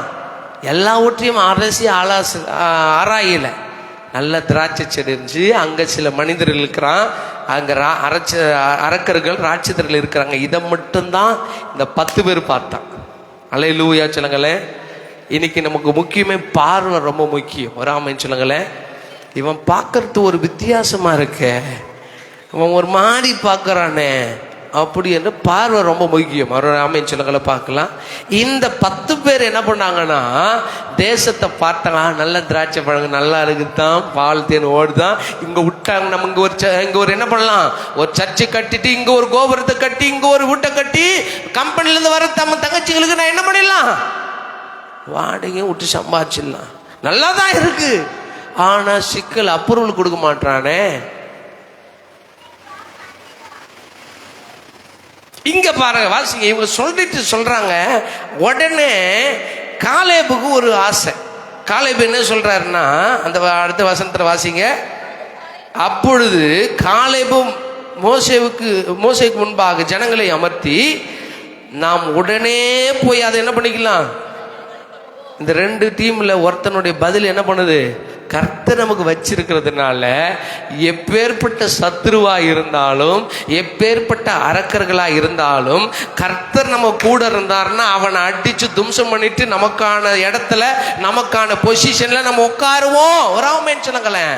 எல்லாவற்றையும் அரசி ஆராயல. நல்ல திராட்சை செடி இருந்துச்சு, அங்க சில மனிதர்கள் இருக்கிறான், அங்க அரக்கர்கள் ராட்சதர்கள் இருக்கிறாங்க. இதை மட்டும்தான் இந்த 10 பேர் பார்த்தான். அல்லேலூயா சொல்லுங்களேன். இன்னைக்கு நமக்கு முக்கியமே பார்வை ரொம்ப முக்கியம். வராமன்னு சொல்லுங்களேன். இவன் பார்க்கறது ஒரு வித்தியாசமா இருக்க, இவன் ஒரு மாதிரி பார்க்கறானே அப்படி என்று பார்வை ரொம்ப முக்கியம். வராமன்னு சொல்லுங்கள பார்க்கலாம். இந்த 10 பேர் என்ன பண்ணாங்கன்னா தேசத்தை பார்த்தாங்க. நல்ல திராட்சை பழங்க நல்லா இருக்குதான், பால் தேன் ஓடுதான். இங்க விட்டாங்க, நம்ம இங்க ஒரு என்ன பண்ணலாம், ஒரு சர்ச்சை கட்டிட்டு, இங்க ஒரு கோபுரத்தை கட்டி, இங்க ஒரு வீட்டை கட்டி, கம்பெனில இருந்து வர தம்ம தங்கச்சிகளுக்கு நான் என்ன பண்ணிடலாம், வாடகையும் விட்டு சம்பாதிச்சிடலாம். நல்லா தான் இருக்கு. ஆனா சிக்கல் அப்ரூவல் கொடுக்க மாட்டானே. இங்க பாருங்க, வாசிங்க. இவங்க சொல்லிட்டு சொல்றாங்க, உடனே காலேபுக்கு ஒரு ஆசை. காலேபு என்ன சொல்றாருன்னா, அந்த அடுத்த வசனத்துல வாசிங்க. அப்பொழுது காலேபு மோசேக்கு முன்பாக ஜனங்களை அமர்த்தி, நாம் உடனே போய் அதை என்ன பண்ணிக்கலாம். இந்த 2 டீம்ல ஒருத்தனுடைய பதில் என்ன பண்ணுது, கர்த்தர் நமக்கு வச்சிருக்கிறதுனால எப்பேற்பட்ட சத்துருவா இருந்தாலும், எப்பேற்பட்ட அரக்கர்களா இருந்தாலும், கர்த்தர் நம்ம கூட இருந்தாருன்னா அவனை அடிச்சு தும்சம் பண்ணிட்டு நமக்கான இடத்துல, நமக்கான பொசிஷன்ல நம்ம உட்காருவோம். வராமன்னு சொல்லுங்களேன்.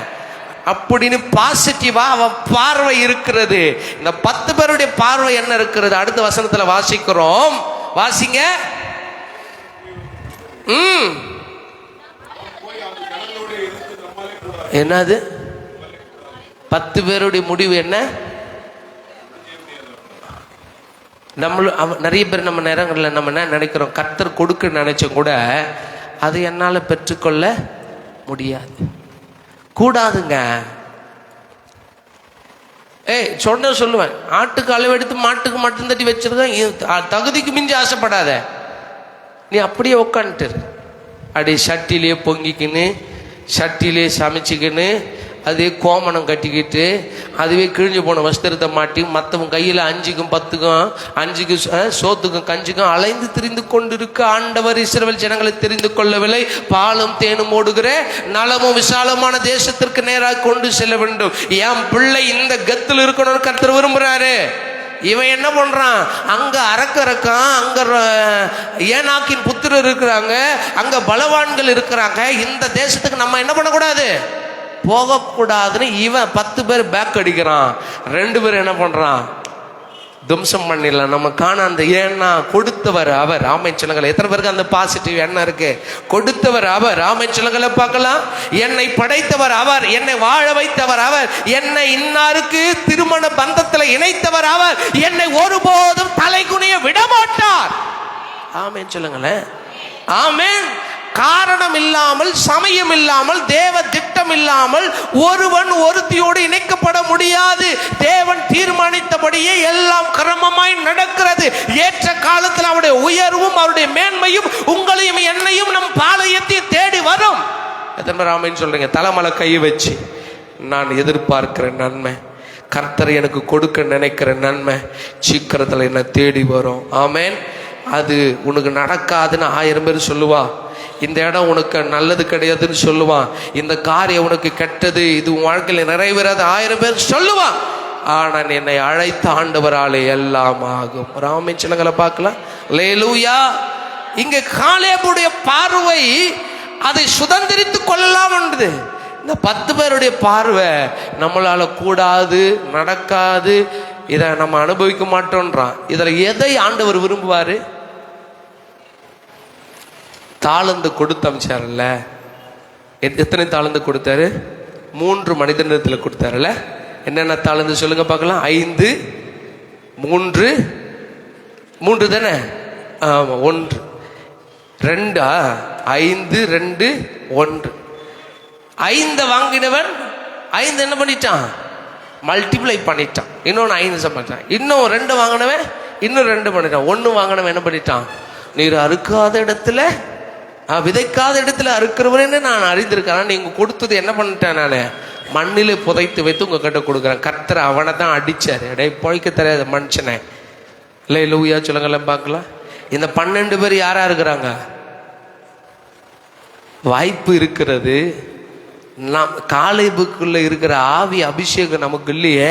அப்படின்னு பாசிட்டிவா அவன் பார்வை இருக்கிறது. இந்த 10 பேருடைய பார்வை என்ன இருக்கிறது, அடுத்த வசனத்துல வாசிக்கிறோம். வாசிங்க. என்னது 10 பேருடைய முடிவு என்ன? நிறைய பேர் நம்ம நேரங்களில் நம்ம என்ன நினைக்கிறோம், கர்த்தர் கொடுக்க நினைச்ச கூட அது என்னால் பெற்றுக்கொள்ள முடியாது, கூடாதுங்க. சொல்லுவேன், ஆட்டுக்கு அளவெடுத்து மாட்டுக்கு மட்டும் தட்டி வச்சிருக்கேன், தகுதிக்கு மிஞ்சி ஆசைப்படாத. நீ அப்படியே உட்காந்துட்டு அப்படியே சட்டிலே பொங்கிக்கின்னு, சட்டிலே சமைச்சிக்கின்னு, அதே கோமணம் கட்டிக்கிட்டு, அதுவே கிழிஞ்சு போன வஸ்திரத்தை மாட்டி, மற்றவங்க கையில் 5க்கும் 10க்கும் 5க்கும் சோத்துக்கும் கஞ்சிக்கும் அலைந்து திரிந்து கொண்டிருக்க ஆண்டவர் இஸ்ரவேல் ஜனங்களை தெரிந்து கொள்ளவில்லை. பாலும் தேனும் ஓடுகிற நலமும் விசாலமான தேசத்திற்கு நேராக கொண்டு செல்ல வேண்டும். என் பிள்ளை இந்த கத்தில் இருக்கணும்னு கர்த்தர் விரும்புறாரு. இவன் என்ன பண்றான், அங்க அரக்கறக்கான், அங்க ஏனாக்கின் புத்திரர் இருக்கிறாங்க, அங்க பலவான்கள் இருக்கிறாங்க. இந்த தேசத்துக்கு நம்ம என்ன பண்ணக்கூடாது, போகக்கூடாதுன்னு இவன் 10 பேர் பேக் அடிக்கிறான். 2 பேர் என்ன பண்றான், தும்சம் பண்ணிடலாம் நம்ம காண. அந்த ஏன்னா கொடுத்தவர் அவர். ஆமென் சொல்லுங்கள். எத்தனை பேருக்கு அந்த பாசிட்டிவ் எண்ணம் இருக்கு? கொடுத்தவர் அவர். ஆமென் சொல்லுங்களை பார்க்கலாம். என்னை படைத்தவர் அவர், என்னை வாழ வைத்தவர் அவர், என்னை இன்னாருக்கு திருமண பந்தத்தில் இணைத்தவர் அவர், என்னை ஒருபோதும் தலை குனிய விடமாட்டார். ஆமென் சொல்லுங்களேன். ஆமென். காரணம் இல்லாமல், சமயம் இல்லாமல், தேவ திட்டம் இல்லாமல் ஒருவன் ஒருத்தியோடு இணைக்கப்பட முடியாது. தேவன் தீர்மானித்தபடியே எல்லாம் கிரமமாய் நடக்கிறது. ஏற்ற காலத்தில் அவருடைய உயர்வும் அவருடைய மேன்மையும் உங்களையும் என்னையும் நம் பாளையத்தையும் தேடி வரும். எத்தனை ராமன் சொல்றீங்க? தலைமலை கை வச்சு நான் எதிர்பார்க்கிற நன்மை, கர்த்தர் எனக்கு கொடுக்க நினைக்கிற நன்மை சீக்கிரத்தில் என்ன தேடி வரும். ஆமேன். அது உனக்கு நடக்காதுன்னு 1000 பேர் சொல்லுவா. இந்த இடம் உனக்கு நல்லது கிடையாதுன்னு சொல்லுவான். இந்த காரியம் உனக்கு கெட்டது, இது உன் வாழ்க்கையில் நிறைவேறாது 1000 பேர் சொல்லுவான். ஆனால் என்னை அழைத்த ஆண்டவராலே எல்லாம் ஆகும். ராமன் சின்னங்களை பார்க்கலாம். அல்லேலூயா. இங்க காலேபுடைய பார்வை அதை சுதந்திரித்து கொள்ளலாம் என்றது. இந்த 10 பேருடைய பார்வை நம்மளால கூடாது, நடக்காது, இதை நம்ம அனுபவிக்க மாட்டோன்றான். இதுல எதை ஆண்டவர் விரும்புவாரு? தாளந்து கொடுத்து அமைச்சார்ல. எத்தனை தாளந்து கொடுத்தாரு? 3 மனிதனிடத்தில் கொடுத்தாருல்ல. என்னென்ன தாளந்து சொல்லுங்க பார்க்கலாம். 5, 3 தானே? ஆமா, 1. 2 5 2 1. 5 வாங்கினவன் 5 என்ன பண்ணிட்டான்? மல்டிப்ளை பண்ணிட்டான். இன்னொன்று 5 சம்பாதிச்சான். இன்னும் 2 வாங்கினவன் இன்னும் 2 பண்ணிட்டான். 1 வாங்கினவன் என்ன பண்ணிட்டான்? நீர் அறுக்காத இடத்துல விதைக்காத இடத்துல அறுக்கிறவரேன்னு நான் அறிந்திருக்கிறேன். நீங்க கொடுத்தது என்ன பண்ணிட்டேன்? நான் மண்ணிலே புதைத்து வைத்து உங்ககிட்ட கொடுக்குறேன். கர்த்தர் அவனை தான் அடிச்சாரு. அடே பொழைக்க தெரியாத மனுஷனே. இல்லை லூயா சொல்லுங்களேன் பார்க்கலாம். இந்த 12 பேர் யாரா இருக்கிறாங்க? வாய்ப்பு இருக்கிறது. நாம் காலேபுக்குள்ள இருக்கிற ஆவி அபிஷேகம் நமக்கு இல்லையே.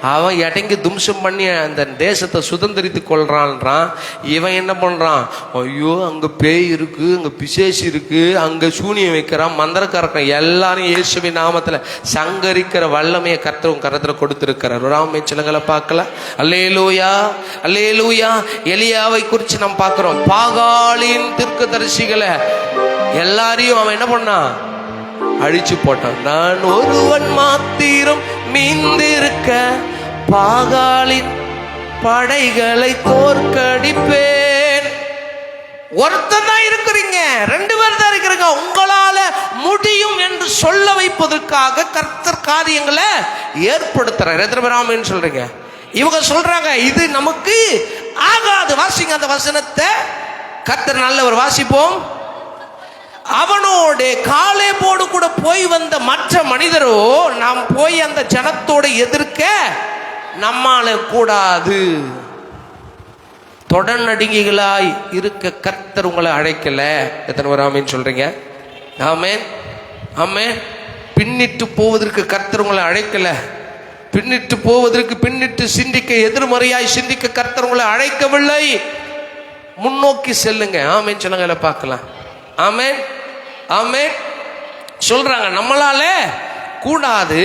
அவன் இடங்கி தும்சம் பண்ணி அந்த தேசத்தை சுதந்திரித்து கொள்றான்றான். இவன் என்ன பண்றான்? ஐயோ அங்க பேய் இருக்கு, அங்க பிசேசி இருக்கு, அங்க சூனியம் வைக்கிறான், மந்திரக்காரன். எல்லாரும் இயேசுவின் நாமத்துல சங்கரிக்கிற வல்லமையை கர்த்தரும் கரத்துல கொடுத்திருக்கிறார். ராமே சிலங்களை பார்க்கல. அல்லேலூயா அல்லேலூயா. எலியாவை குறித்து நாம் பார்க்கிறோம். பாகாலின் தீர்க்கதரிசிகளை எல்லாரையும் அவன் என்ன பண்ணான்? அழிச்சு போட்டான். நான் ஒருவன் மாத்திரம் மீந்திருக்க பாகாலின் படைகளை தோற்கடிப்பேன். ஒருத்தர் தான் இருக்கிறீங்க, 2 பேர் தான் இருக்கிறீங்க. உங்களால முடியும் என்று சொல்ல வைப்பதற்காக கர்த்தர் காரியங்களை ஏற்படுத்துறார். எத்தனை பேர் ஆமென் சொல்றீங்க? இவங்க சொல்றாங்க இது நமக்கு ஆகாது. வாசிங்க அந்த வசனத்தை. கர்த்தர் நல்லவர். வாசிப்போம். அவனோட காலேபோடு கூட போய் வந்த மற்ற மனிதரோ நாம் போய் அந்த ஜனத்தோட எதிர்க்க நம்மால கூடாது. தொடர்நடுங்கிகளாய் இருக்க கர்த்தர் உங்களை அழைக்கல. எத்தனை பேர் ஆமென் சொல்றீங்க? ஆமென் ஆமென். பின்னிட்டு போவதற்கு கர்த்தர் உங்களை அழைக்கல. பின்னிட்டு போவதற்கு, பின்னிட்டு சிந்திக்க, எதிர்மறையாய் சிந்திக்க கர்த்தர் உங்களை அழைக்கவில்லை. முன்னோக்கி செல்லுங்க. ஆமென் சொல்லுங்க பார்க்கலாம். ஆமென் ஆமென் சொல்றாங்க. நம்மளால கூடாது,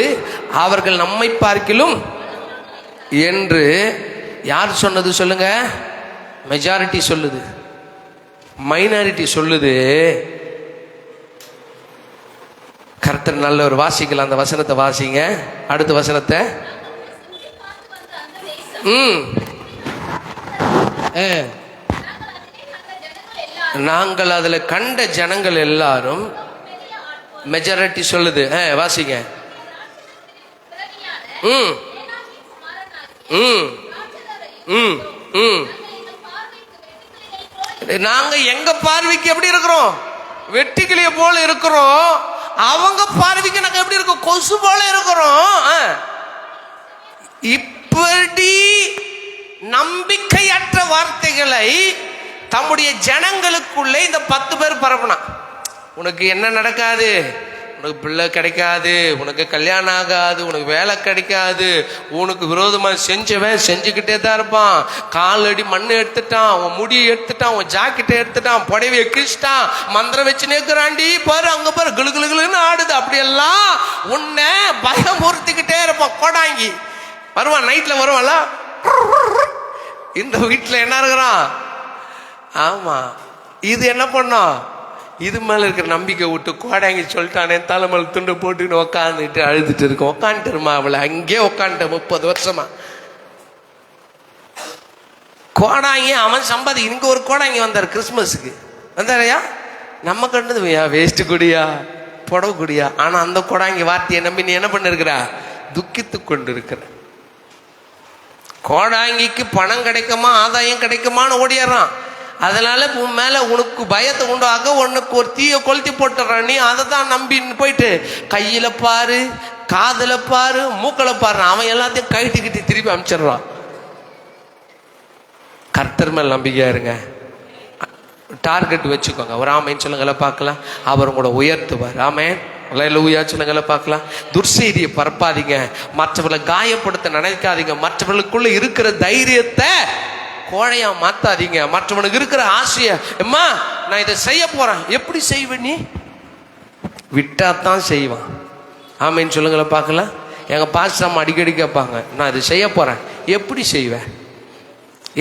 அவர்கள் நம்மை பார்க்கிலும் என்று யார் சொன்னது சொல்லுங்க? மெஜாரிட்டி சொல்லுது, மைனாரிட்டி சொல்லுது. கர்த்தர் நல்லவர். வாசிக்கலாம் அந்த வசனத்தை. வாசிங்க அடுத்த வசனத்தை. நாங்கள் அதுல கண்ட ஜனங்கள் எல்லாரும், மெஜாரிட்டி சொல்லுது. வாசிங்க. நாங்க எங்க பார்வைக்கு எப்படி இருக்கிறோம்? வெட்டுக்கிளிய போல இருக்கிறோம். அவங்க பார்வைக்கு நாங்க எப்படி இருக்கோம்? கொசு போல இருக்கிறோம். இப்படி நம்பிக்கையற்ற வார்த்தைகளை தம்முடைய ஜனங்களுக்குள்ளே இந்த 10 பேர் பரப்புனா. உனக்கு என்ன நடக்காது, உனக்கு பிள்ளை கிடைக்காது, உனக்கு கல்யாணம் ஆகாது, உனக்கு வேலை கிடைக்காது, உனக்கு விரோதமாக செஞ்சவன் செஞ்சுக்கிட்டே தான் இருப்பான். காலடி மண்ணை எடுத்துட்டான், உன் முடியை எடுத்துட்டான், உன் ஜாக்கெட்டை எடுத்துட்டான், புடவையை கிழிச்சிட்டான், மந்திரம் வச்சு நேக்குறாண்டி பாரு, அங்க பாரு கிளு கிளு கிளுன்னு ஆடுது. அப்படியெல்லாம் உன்னை பயமுறுத்திக்கிட்டே இருப்பான். கோடாங்கி வருவான், நைட்ல வருவான்ல. இந்த வீட்டில் என்ன இருக்கிறான்? ஆமா, இது என்ன பண்ணோம்? இது மேல இருக்கிற நம்பிக்கை விட்டு கோடாங்கி சொல்லிட்டானே தலைமையில் துண்டு போட்டுன்னு உக்காந்துட்டு அழுதுட்டு இருக்கோம். உக்காந்துருமா அவளை அங்கே உக்காண்ட 30 வருஷமா. கோடாங்கி அவன் சம்பாதி. இங்க ஒரு கோடாங்கி வந்தார் கிறிஸ்மஸுக்கு வந்தாரையா. நம்ம கண்டது வேஸ்ட் குடியா, புடவை குடியா. ஆனா அந்த கோடாங்கி வார்த்தையை நம்பி நீ என்ன பண்ணிருக்கிற? துக்கித்து கொண்டு இருக்கிற. கோடாங்கிக்கு பணம் கிடைக்குமா, ஆதாயம் கிடைக்குமான்னு ஓடிடுறான். அதனால உன் மேல உனக்கு பயத்தை உண்டாக உனக்கு ஒரு தீய கொளுத்தி போட்டுறான். நீ அதை தான் நம்பி போயிட்டு கையில பாரு, காதுல பாரு, மூக்கல பாரு, அவன் எல்லாத்தையும் கைட்டுக்கிட்டு திருப்பி அனுப்பிச்சிடுறான். கர்த்தர் மேல் நம்பிக்கையா இருங்க. டார்கெட் வச்சுக்கோங்க. ஒரு ஆமைன்னு சொல்லுங்கள பார்க்கலாம். அவர் உங்களோட உயர்த்துவார். ஆமேன் அல்லேலூயா சொல்லுங்கள பார்க்கலாம். துர்செய்தியை பரப்பாதீங்க. மற்றவர்களை காயப்படுத்த நினைக்காதீங்க. மற்றவர்களுக்குள்ள இருக்கிற தைரியத்தை கோழையா மாத்தாதீங்க. மற்றவனுக்கு இருக்கிற ஆசைய, அம்மா நான் இதை செய்ய போறேன், எப்படி செய்வேன்? நீ விட்டாத்தான் செய்வான். ஆமேன்னு சொல்லுங்கள பார்க்கலாம். எங்க பாஸ்டர் அம்மா அடிக்கடி கேட்பாங்க, நான் இதை செய்ய போறேன், எப்படி செய்வேன்?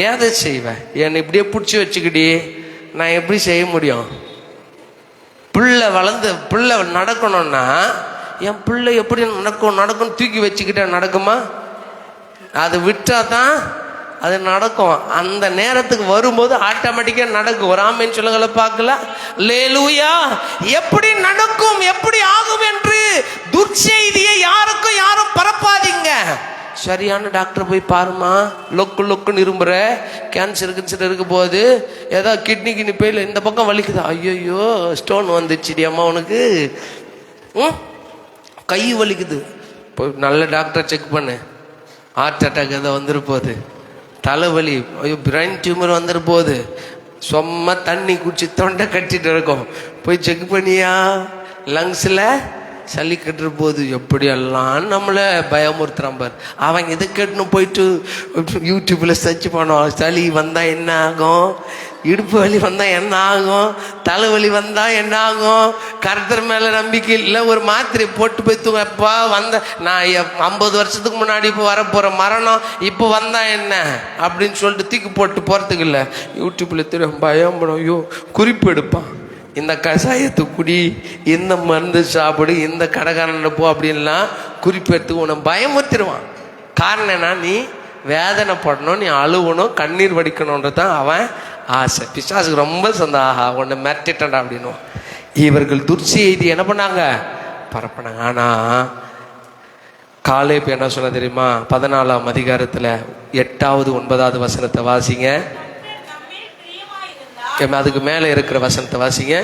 ஏதை செய்வேன்? என்னை இப்படியே பிடிச்சி வச்சுக்கிட்டே நான் எப்படி செய்ய முடியும்? பிள்ளை வளர்ந்து பிள்ளை நடக்கணும்னா என் பிள்ளை எப்படி நடக்கும் தூக்கி வச்சுக்கிட்டே நடக்குமா? அது விட்டா தான் அது நடக்கும். அந்த நேரத்துக்கு வரும்போது ஆட்டோமேட்டிக்காக நடக்கும். ஒரு ஆமேன்னு சொல்லுங்களை பார்க்கலாம். அல்லேலூயா. எப்படி நடக்கும், எப்படி ஆகும் என்று துர்ச்செய்தியை யாருக்கும் யாரும் பரப்பாதீங்க. சரியான டாக்டர் போய் பாருமா, லொக்குன்னு இரும்புற, கேன்சர் இருக்க போது, ஏதோ கிட்னி போயில இந்த பக்கம் வலிக்குதா, ஐயோ ஸ்டோன் வந்துச்சுடி அம்மா உனக்கு, கை வலிக்குது, போய் நல்ல டாக்டர் செக் பண்ணு, ஹார்ட் அட்டாக் ஏதோ வந்துரு போகுது, தலைவலி, ஐயோ பிரெயின் டியூமர் வந்துரு போகுது, சும்மா தண்ணி குடிச்சு தொண்டை கட்டிட்டு இருக்கும், போய் செக் பண்ணியா, லங்ஸில் சளி கட்டுற போது, எப்படியெல்லாம் நம்மளை பயமுறுத்துறான் பார். அவங்க இதை கேட்டுன்னு போயிட்டு யூடியூப்ல சர்ச் பண்ணுவோம். சளி வந்தா என்ன ஆகும், இடுப்பு வலி வந்தா என்ன ஆகும், தலைவலி வந்தா என்ன ஆகும், கர்த்தர் மேல நம்பிக்கை இல்லை, ஒரு மாத்திரை போட்டு போய் தூங்கப்பா வந்த, நான் 50 வருஷத்துக்கு முன்னாடி இப்போ வரப்போற மரணம் இப்போ வந்தா என்ன அப்படின்னு சொல்லிட்டு தூக்கி போட்டு போறதுக்கு இல்லை. யூடியூப்ல தெரியும் பயம் படம், ஐயோ குறிப்பு எடுப்பான், இந்த கஷாயத்தை குடி, இந்த மருந்து சாப்பிடு, இந்த கடைக்காரன் போ அப்படின்லாம் குறிப்பெடுத்து உன்னை பயமுறுத்திடுவான். காரணம் என்ன, நீ வேதனைப்படணும், நீ அழுவணும், கண்ணீர் வடிக்கணுன்றதான் அவன் ஆசை. பிசாசுக்கு ரொம்ப சொந்த, ஆஹா உன்னை மிரட்டிட்டா அப்படின்னு. இவர்கள் துர்ச்செய்தி என்ன பண்ணாங்க, பரப்பினாங்க. ஆனா காலேப் என்ன சொன்ன தெரியுமா, 14ஆம் அதிகாரத்துல 8வது 9வது வசனத்தை வாசிங்க. அதுக்கு மேல இருக்கிற வசனத்தை வாசிங்க.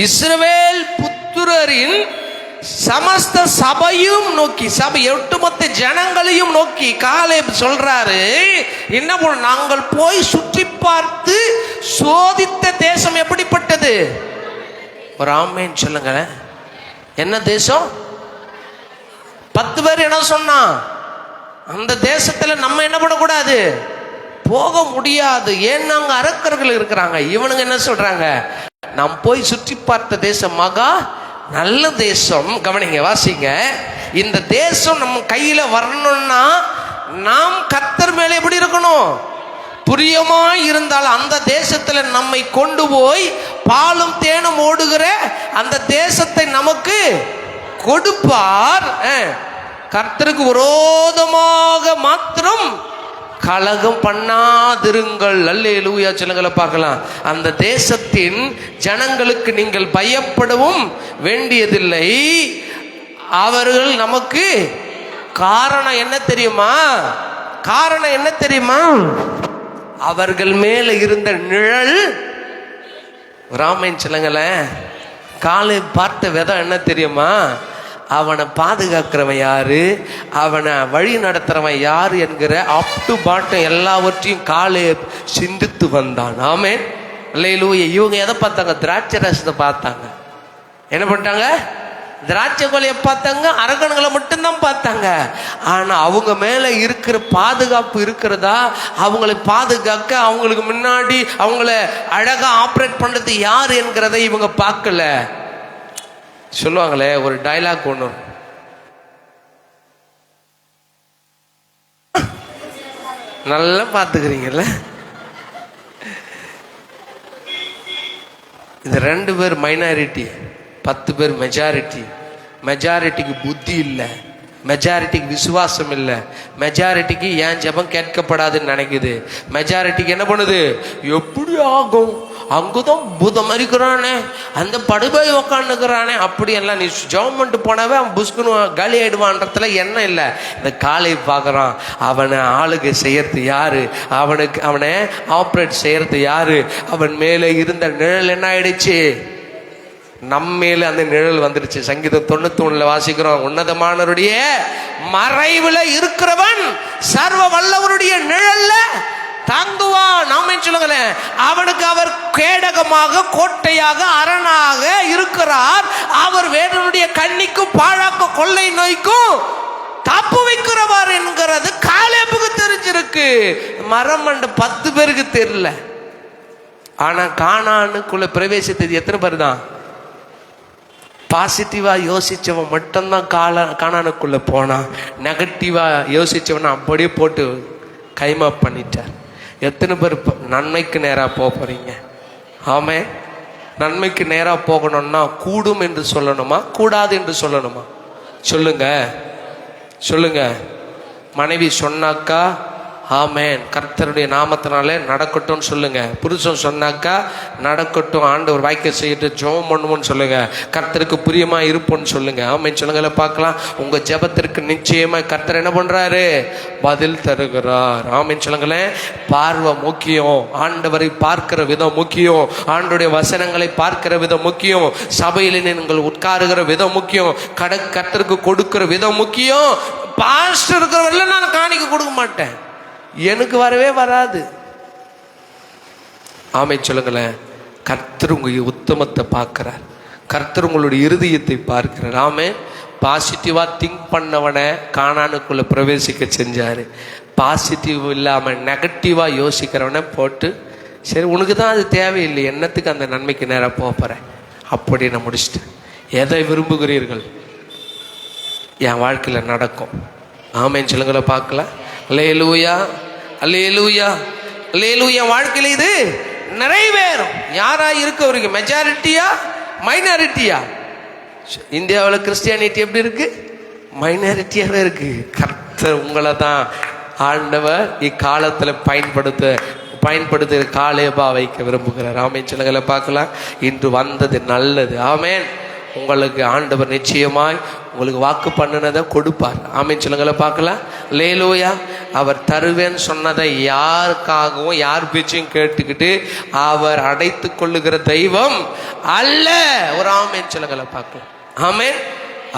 இஸ்ரவேல் புத்திரரின் சமஸ்த சபையும் நோக்கி, சபை ஒட்டுமொத்த ஜனங்களையும் நோக்கி காலேப் சொல்றாரு, என்ன பண்ண, நாங்கள் போய் சுற்றி பார்த்து சோதித்த தேசம் எப்படிப்பட்டது. ஒரு ஆமேன் சொல்லுங்க. என்ன தேசம்? 10 பேர் என்ன சொன்னா, அந்த தேசத்துல நம்ம என்ன பண்ணக்கூடாது, போக முடியாது, ஏன்னா அங்க அரக்கர்கள் இருக்கிறாங்க. இவனுங்க என்ன சொல்றாங்க, நாம் போய் சுற்றி பார்த்த தேசம் மகா நல்ல தேசம். கவனிங்க, வாசிங்க. இந்த தேசம் நம்ம கையில வரணும்னா நாம் கர்த்தர் மேல எப்படி இருக்கணும், பிரியமாய் இருந்தால் அந்த தேசத்துல நம்மை கொண்டு போய் பாலும் தேனும் ஓடுகிற அந்த தேசத்தை நமக்கு கொடுப்பார். கர்த்தருக்கு விரோதமாக மாத்திரம் கலகம் பண்ணாதிருங்கள். அல்லேலூயா சொல்லுங்களை பார்க்கலாம். அந்த தேசத்தின் ஜனங்களுக்கு நீங்கள் பயப்படவும் வேண்டியதில்லை. அவர்கள் நமக்கு காரணம் என்ன தெரியுமா, காரணம் என்ன தெரியுமா, அவர்கள் மேல இருந்த நிழல். ராமன் சொல்லுங்களேன், காலை பார்த்த விதம் என்ன தெரியுமா, அவனை பாதுகாக்கிறவன் யாரு, அவனை வழி நடத்துறவன் யாரு என்கிற அப் டு பாட்டம் எல்லாவற்றையும் காலேப் சிந்தித்து வந்தான். ஆமென், அல்லேலூயா. இவங்க எதை பார்த்தாங்க, திராட்சை ரசத்தை பார்த்தாங்க. என்ன பண்ணிட்டாங்க, திராட்சை கொலையை பார்த்தாங்க, அரக்கன்களை மட்டும்தான் பார்த்தாங்க. ஆனா அவங்க மேல இருக்கிற பாதுகாப்பு இருக்கிறதா, அவங்களை பாதுகாக்க அவங்களுக்கு முன்னாடி அவங்கள அழகா ஆப்ரேட் பண்றது யாரு என்கிறத இவங்க பார்க்கல. சொல்லுவாங்களே ஒரு டைலாக் ஒன்று, நல்லா பார்த்துக்கிறீங்கல்ல. இது 2 பேர் மைனாரிட்டி, 10 பேர் மெஜாரிட்டி. மெஜாரிட்டிக்கு புத்தி இல்லை, மெஜாரிட்டிக்கு விசுவாசம் இல்லை, மெஜாரிட்டிக்கு ஏன் ஜெபம் கேட்கப்படாதுன்னு நினைக்குது. மெஜாரிட்டிக்கு என்ன பண்ணுது, எப்படி ஆகும், அங்குதான் பூதம் இருக்கிறானே, அந்த படுபை உக்காந்துக்கிறானே, அப்படியெல்லாம் நீ ஜெபம் போனாவே அவன் புஷ்குன்னு காலி ஆயிடுவான்றதுல என்ன இல்லை. இந்த காலை பார்க்குறான், அவனை ஆளுகை செய்யறது யாரு, அவனை ஆப்ரேட் செய்யறது யாரு, அவன் மேலே இருந்த நிழல் என்ன ஆயிடுச்சு, நம்மேல அந்த நிழல் வந்துருச்சு. சங்கீதம் 91 வாசிக்கிறோம், உன்னதமானவருடைய மறைவுல இருக்கிறவன் சர்வ வல்லவருடைய நிழல்ல தாங்குவான். நாம சொல்லுங்களேன், அவனுக்கு அவர் கேடகமாக கோட்டையாக அரணாக இருக்கிறார். அவர் வேடனுடைய கண்ணிக்கும் பாழாக்க கொள்ளை நோய்க்கும் தப்பு வைக்கிறவர் என்கிறது காலேபுக்கு தெரிஞ்சிருக்கு. மரம் மண்ட 10 பேருக்கு தெரியல. ஆனா கானானுக்குள்ள பிரவேசித்தது எத்தனை பேர் தான்? பாசிட்டிவா யோசிச்சவன் மட்டும்தான் கானானுக்குள்ள போனான். நெகட்டிவா யோசிச்சவன் அப்படியே போட்டு கைமா பண்ணிட்டார். எத்தனை பேர் நன்மைக்கு நேராக போறீங்க? ஆமே, நன்மைக்கு நேராக போகணும்னா கூடும் என்று சொல்லணுமா, கூடாது என்று சொல்லணுமா? சொல்லுங்க. சொல்லுங்க. மனைவி சொன்னாக்கா ஆமென், கர்த்தருடைய நாமத்தினாலே நடக்கட்டும்னு சொல்லுங்க. புருஷன் சொன்னாக்கா நடக்கட்டும், ஆண்டவர் வாய்க்க செய்யிட்டு ஜெபம் பண்ணுவோன்னு சொல்லுங்க. கர்த்தருக்கு பிரியமா இருப்போம்னு சொல்லுங்க. ஆமென் சொல்லுங்கள பார்க்கலாம். உங்க ஜெபத்திற்கு நிச்சயமா கர்த்தர் என்ன பண்றாரு? பதில் தருகிறார். ஆமென் சொல்லுங்களேன். பார்வை முக்கியம், ஆண்டவரை பார்க்கிற விதம் முக்கியம், ஆண்டவருடைய வசனங்களை பார்க்கிற விதம் முக்கியம், சபையில் நீங்கள் உட்காருகிற விதம் முக்கியம், கர்த்தருக்கு கொடுக்கிற விதம் முக்கியம். பாஸ்டர் இருக்கிறவரில் நான் காணிக்க கொடுக்க மாட்டேன், எனக்கு வரவே வராது. ஆமென் சொல்லுங்களேன். கர்த்தர் உங்க உத்தமத்தை பார்க்கிறார், கர்த்தர் உங்களுடைய இருதயத்தை பார்க்கிறார். ஆமென். பாசிட்டிவா திங்க் பண்ணவனை கானானுக்குள்ள பிரவேசிக்க செஞ்சாரு. பாசிட்டிவ் இல்லாம நெகட்டிவா யோசிக்கிறவனை போட்டு, சரி உனக்கு தான் அது தேவையில்லை, என்னத்துக்கு அந்த நன்மைக்கு நேராக போறேன் அப்படின்னு முடிச்சுட்டு, எதை விரும்புகிறீர்கள் என் வாழ்க்கையில் நடக்கும். ஆமென் சொல்லுங்கள பார்க்கலாம். அல்லேலூயா, அல்லேலூயா, அல்லேலூயா. வாழ்க்கையில் இது நிறைவேறும். யாரா இருக்கவருக்கு? மெஜாரிட்டியா மைனாரிட்டியா? இந்தியாவில் கிறிஸ்டியானிட்டி எப்படி இருக்கு? மைனாரிட்டியாவே இருக்கு. கர்த்தர் உங்களை தான் ஆண்டவர் இக்காலத்தில் பயன்படுத்த காலேபா வைக்க விரும்புகிறார். ஆமென் சொல்லுங்கள பார்க்கலாம். இன்று வந்தது நல்லது. ஆமென். உங்களுக்கு ஆண்டவர் நிச்சயமாய் உங்களுக்கு வாக்கு பண்ணினதை கொடுப்பார். ஆமென் சொல்லுங்கள பார்க்கலாம். அல்லேலூயா. அவர் தருவேன்னு சொன்னதை யாருக்காகவும் யார் பேச்சையும் கேட்டுக்கிட்டு அவர் அடைத்து கொள்ளுகிற தெய்வம் அல்ல. ஒரு ஆமென் சொல்லுங்கள பார்க்கலாம். ஆமென்.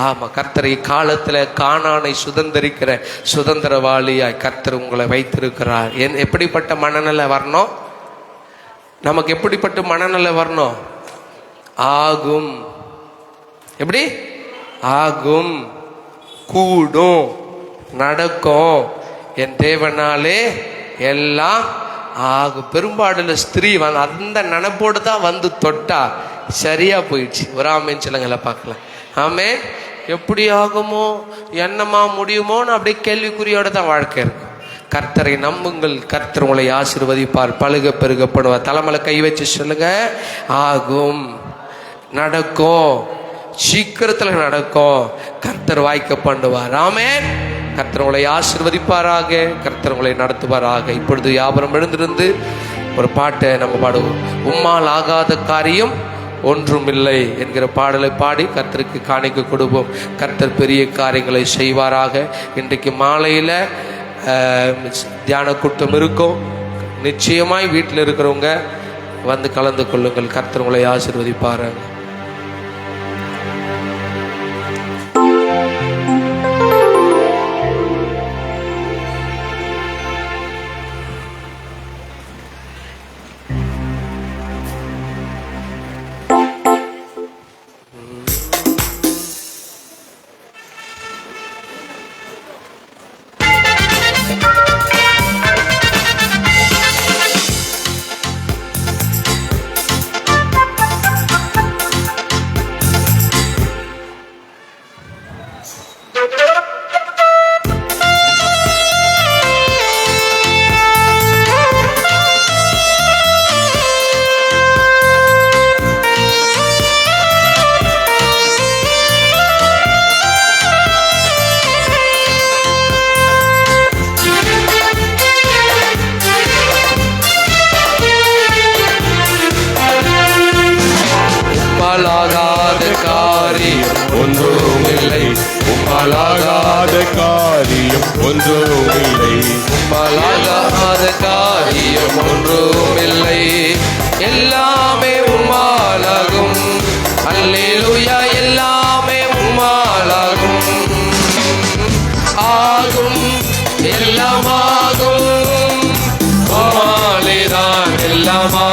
ஆமா, கர்த்தர் இக்காலத்தில் கானானை சுதந்திரிக்கிற சுதந்திரவாளியாய் கர்த்தர் உங்களை வைத்திருக்கிறார். எப்படிப்பட்ட மனநிலை வரணும் நமக்கு? எப்படிப்பட்ட மனநிலை வரணும்? ஆகும். எப்படி? ஆகும், கூடும், நடக்கும், என் தேவனாலே எல்லாம் ஆகும். பெரும்பாடுல ஸ்திரீ அந்த நினைப்போடு தான் வந்து தொட்டா சரியா போயிடுச்சு. ஒரு ஆமென் சொல்லுங்கள பார்க்கலாம். ஆமே. எப்படி ஆகுமோ என்னமா முடியுமோன்னு அப்படியே கேள்விக்குறியோட தான் வாழ்க்கை இருக்கும். கர்த்தரை நம்புங்கள், கர்த்தர் உங்களை ஆசீர்வதிப்பார், பழுக பெருகப்படுவார். தலைமையில கை வச்சு சொல்லுங்க, ஆகும், நடக்கும், சீக்கிரத்தில் நடக்கும், கர்த்தர் வாய்க்க பண்ணுவார். ஆமென். கர்த்தர் உங்களை ஆசீர்வதிப்பாராக, கர்த்தர் உங்களை நடத்துவாராக. இப்பொழுது யாவரும் எழுந்திருந்து ஒரு பாட்டை நம்ம பாடுவோம். உம்மால் ஆகாத காரியம் ஒன்றுமில்லை என்கிற பாடலை பாடி கர்த்தருக்கு காணிக்க கொடுப்போம். கர்த்தர் பெரிய காரியங்களை செய்வாராக. இன்றைக்கு மாலையில் தியான கூட்டம் இருக்கும். நிச்சயமாய் வீட்டில் இருக்கிறவங்க வந்து கலந்து கொள்ளுங்கள். கர்த்தர் உங்களை ஆசீர்வதிப்பாராக. ஒன்றுமில்லை, உம்மாலாகாத காரியம் ஒன்றுமில்லை, உம்மாலாகாத காரியம் ஒன்றுமில்லை, எல்லாமே உம்மாலாகும். அல்லேலூயா. எல்லாமே உம்மாலாகும், ஆகும், எல்லாமாகும், உம்மாலேதான் எல்லாமா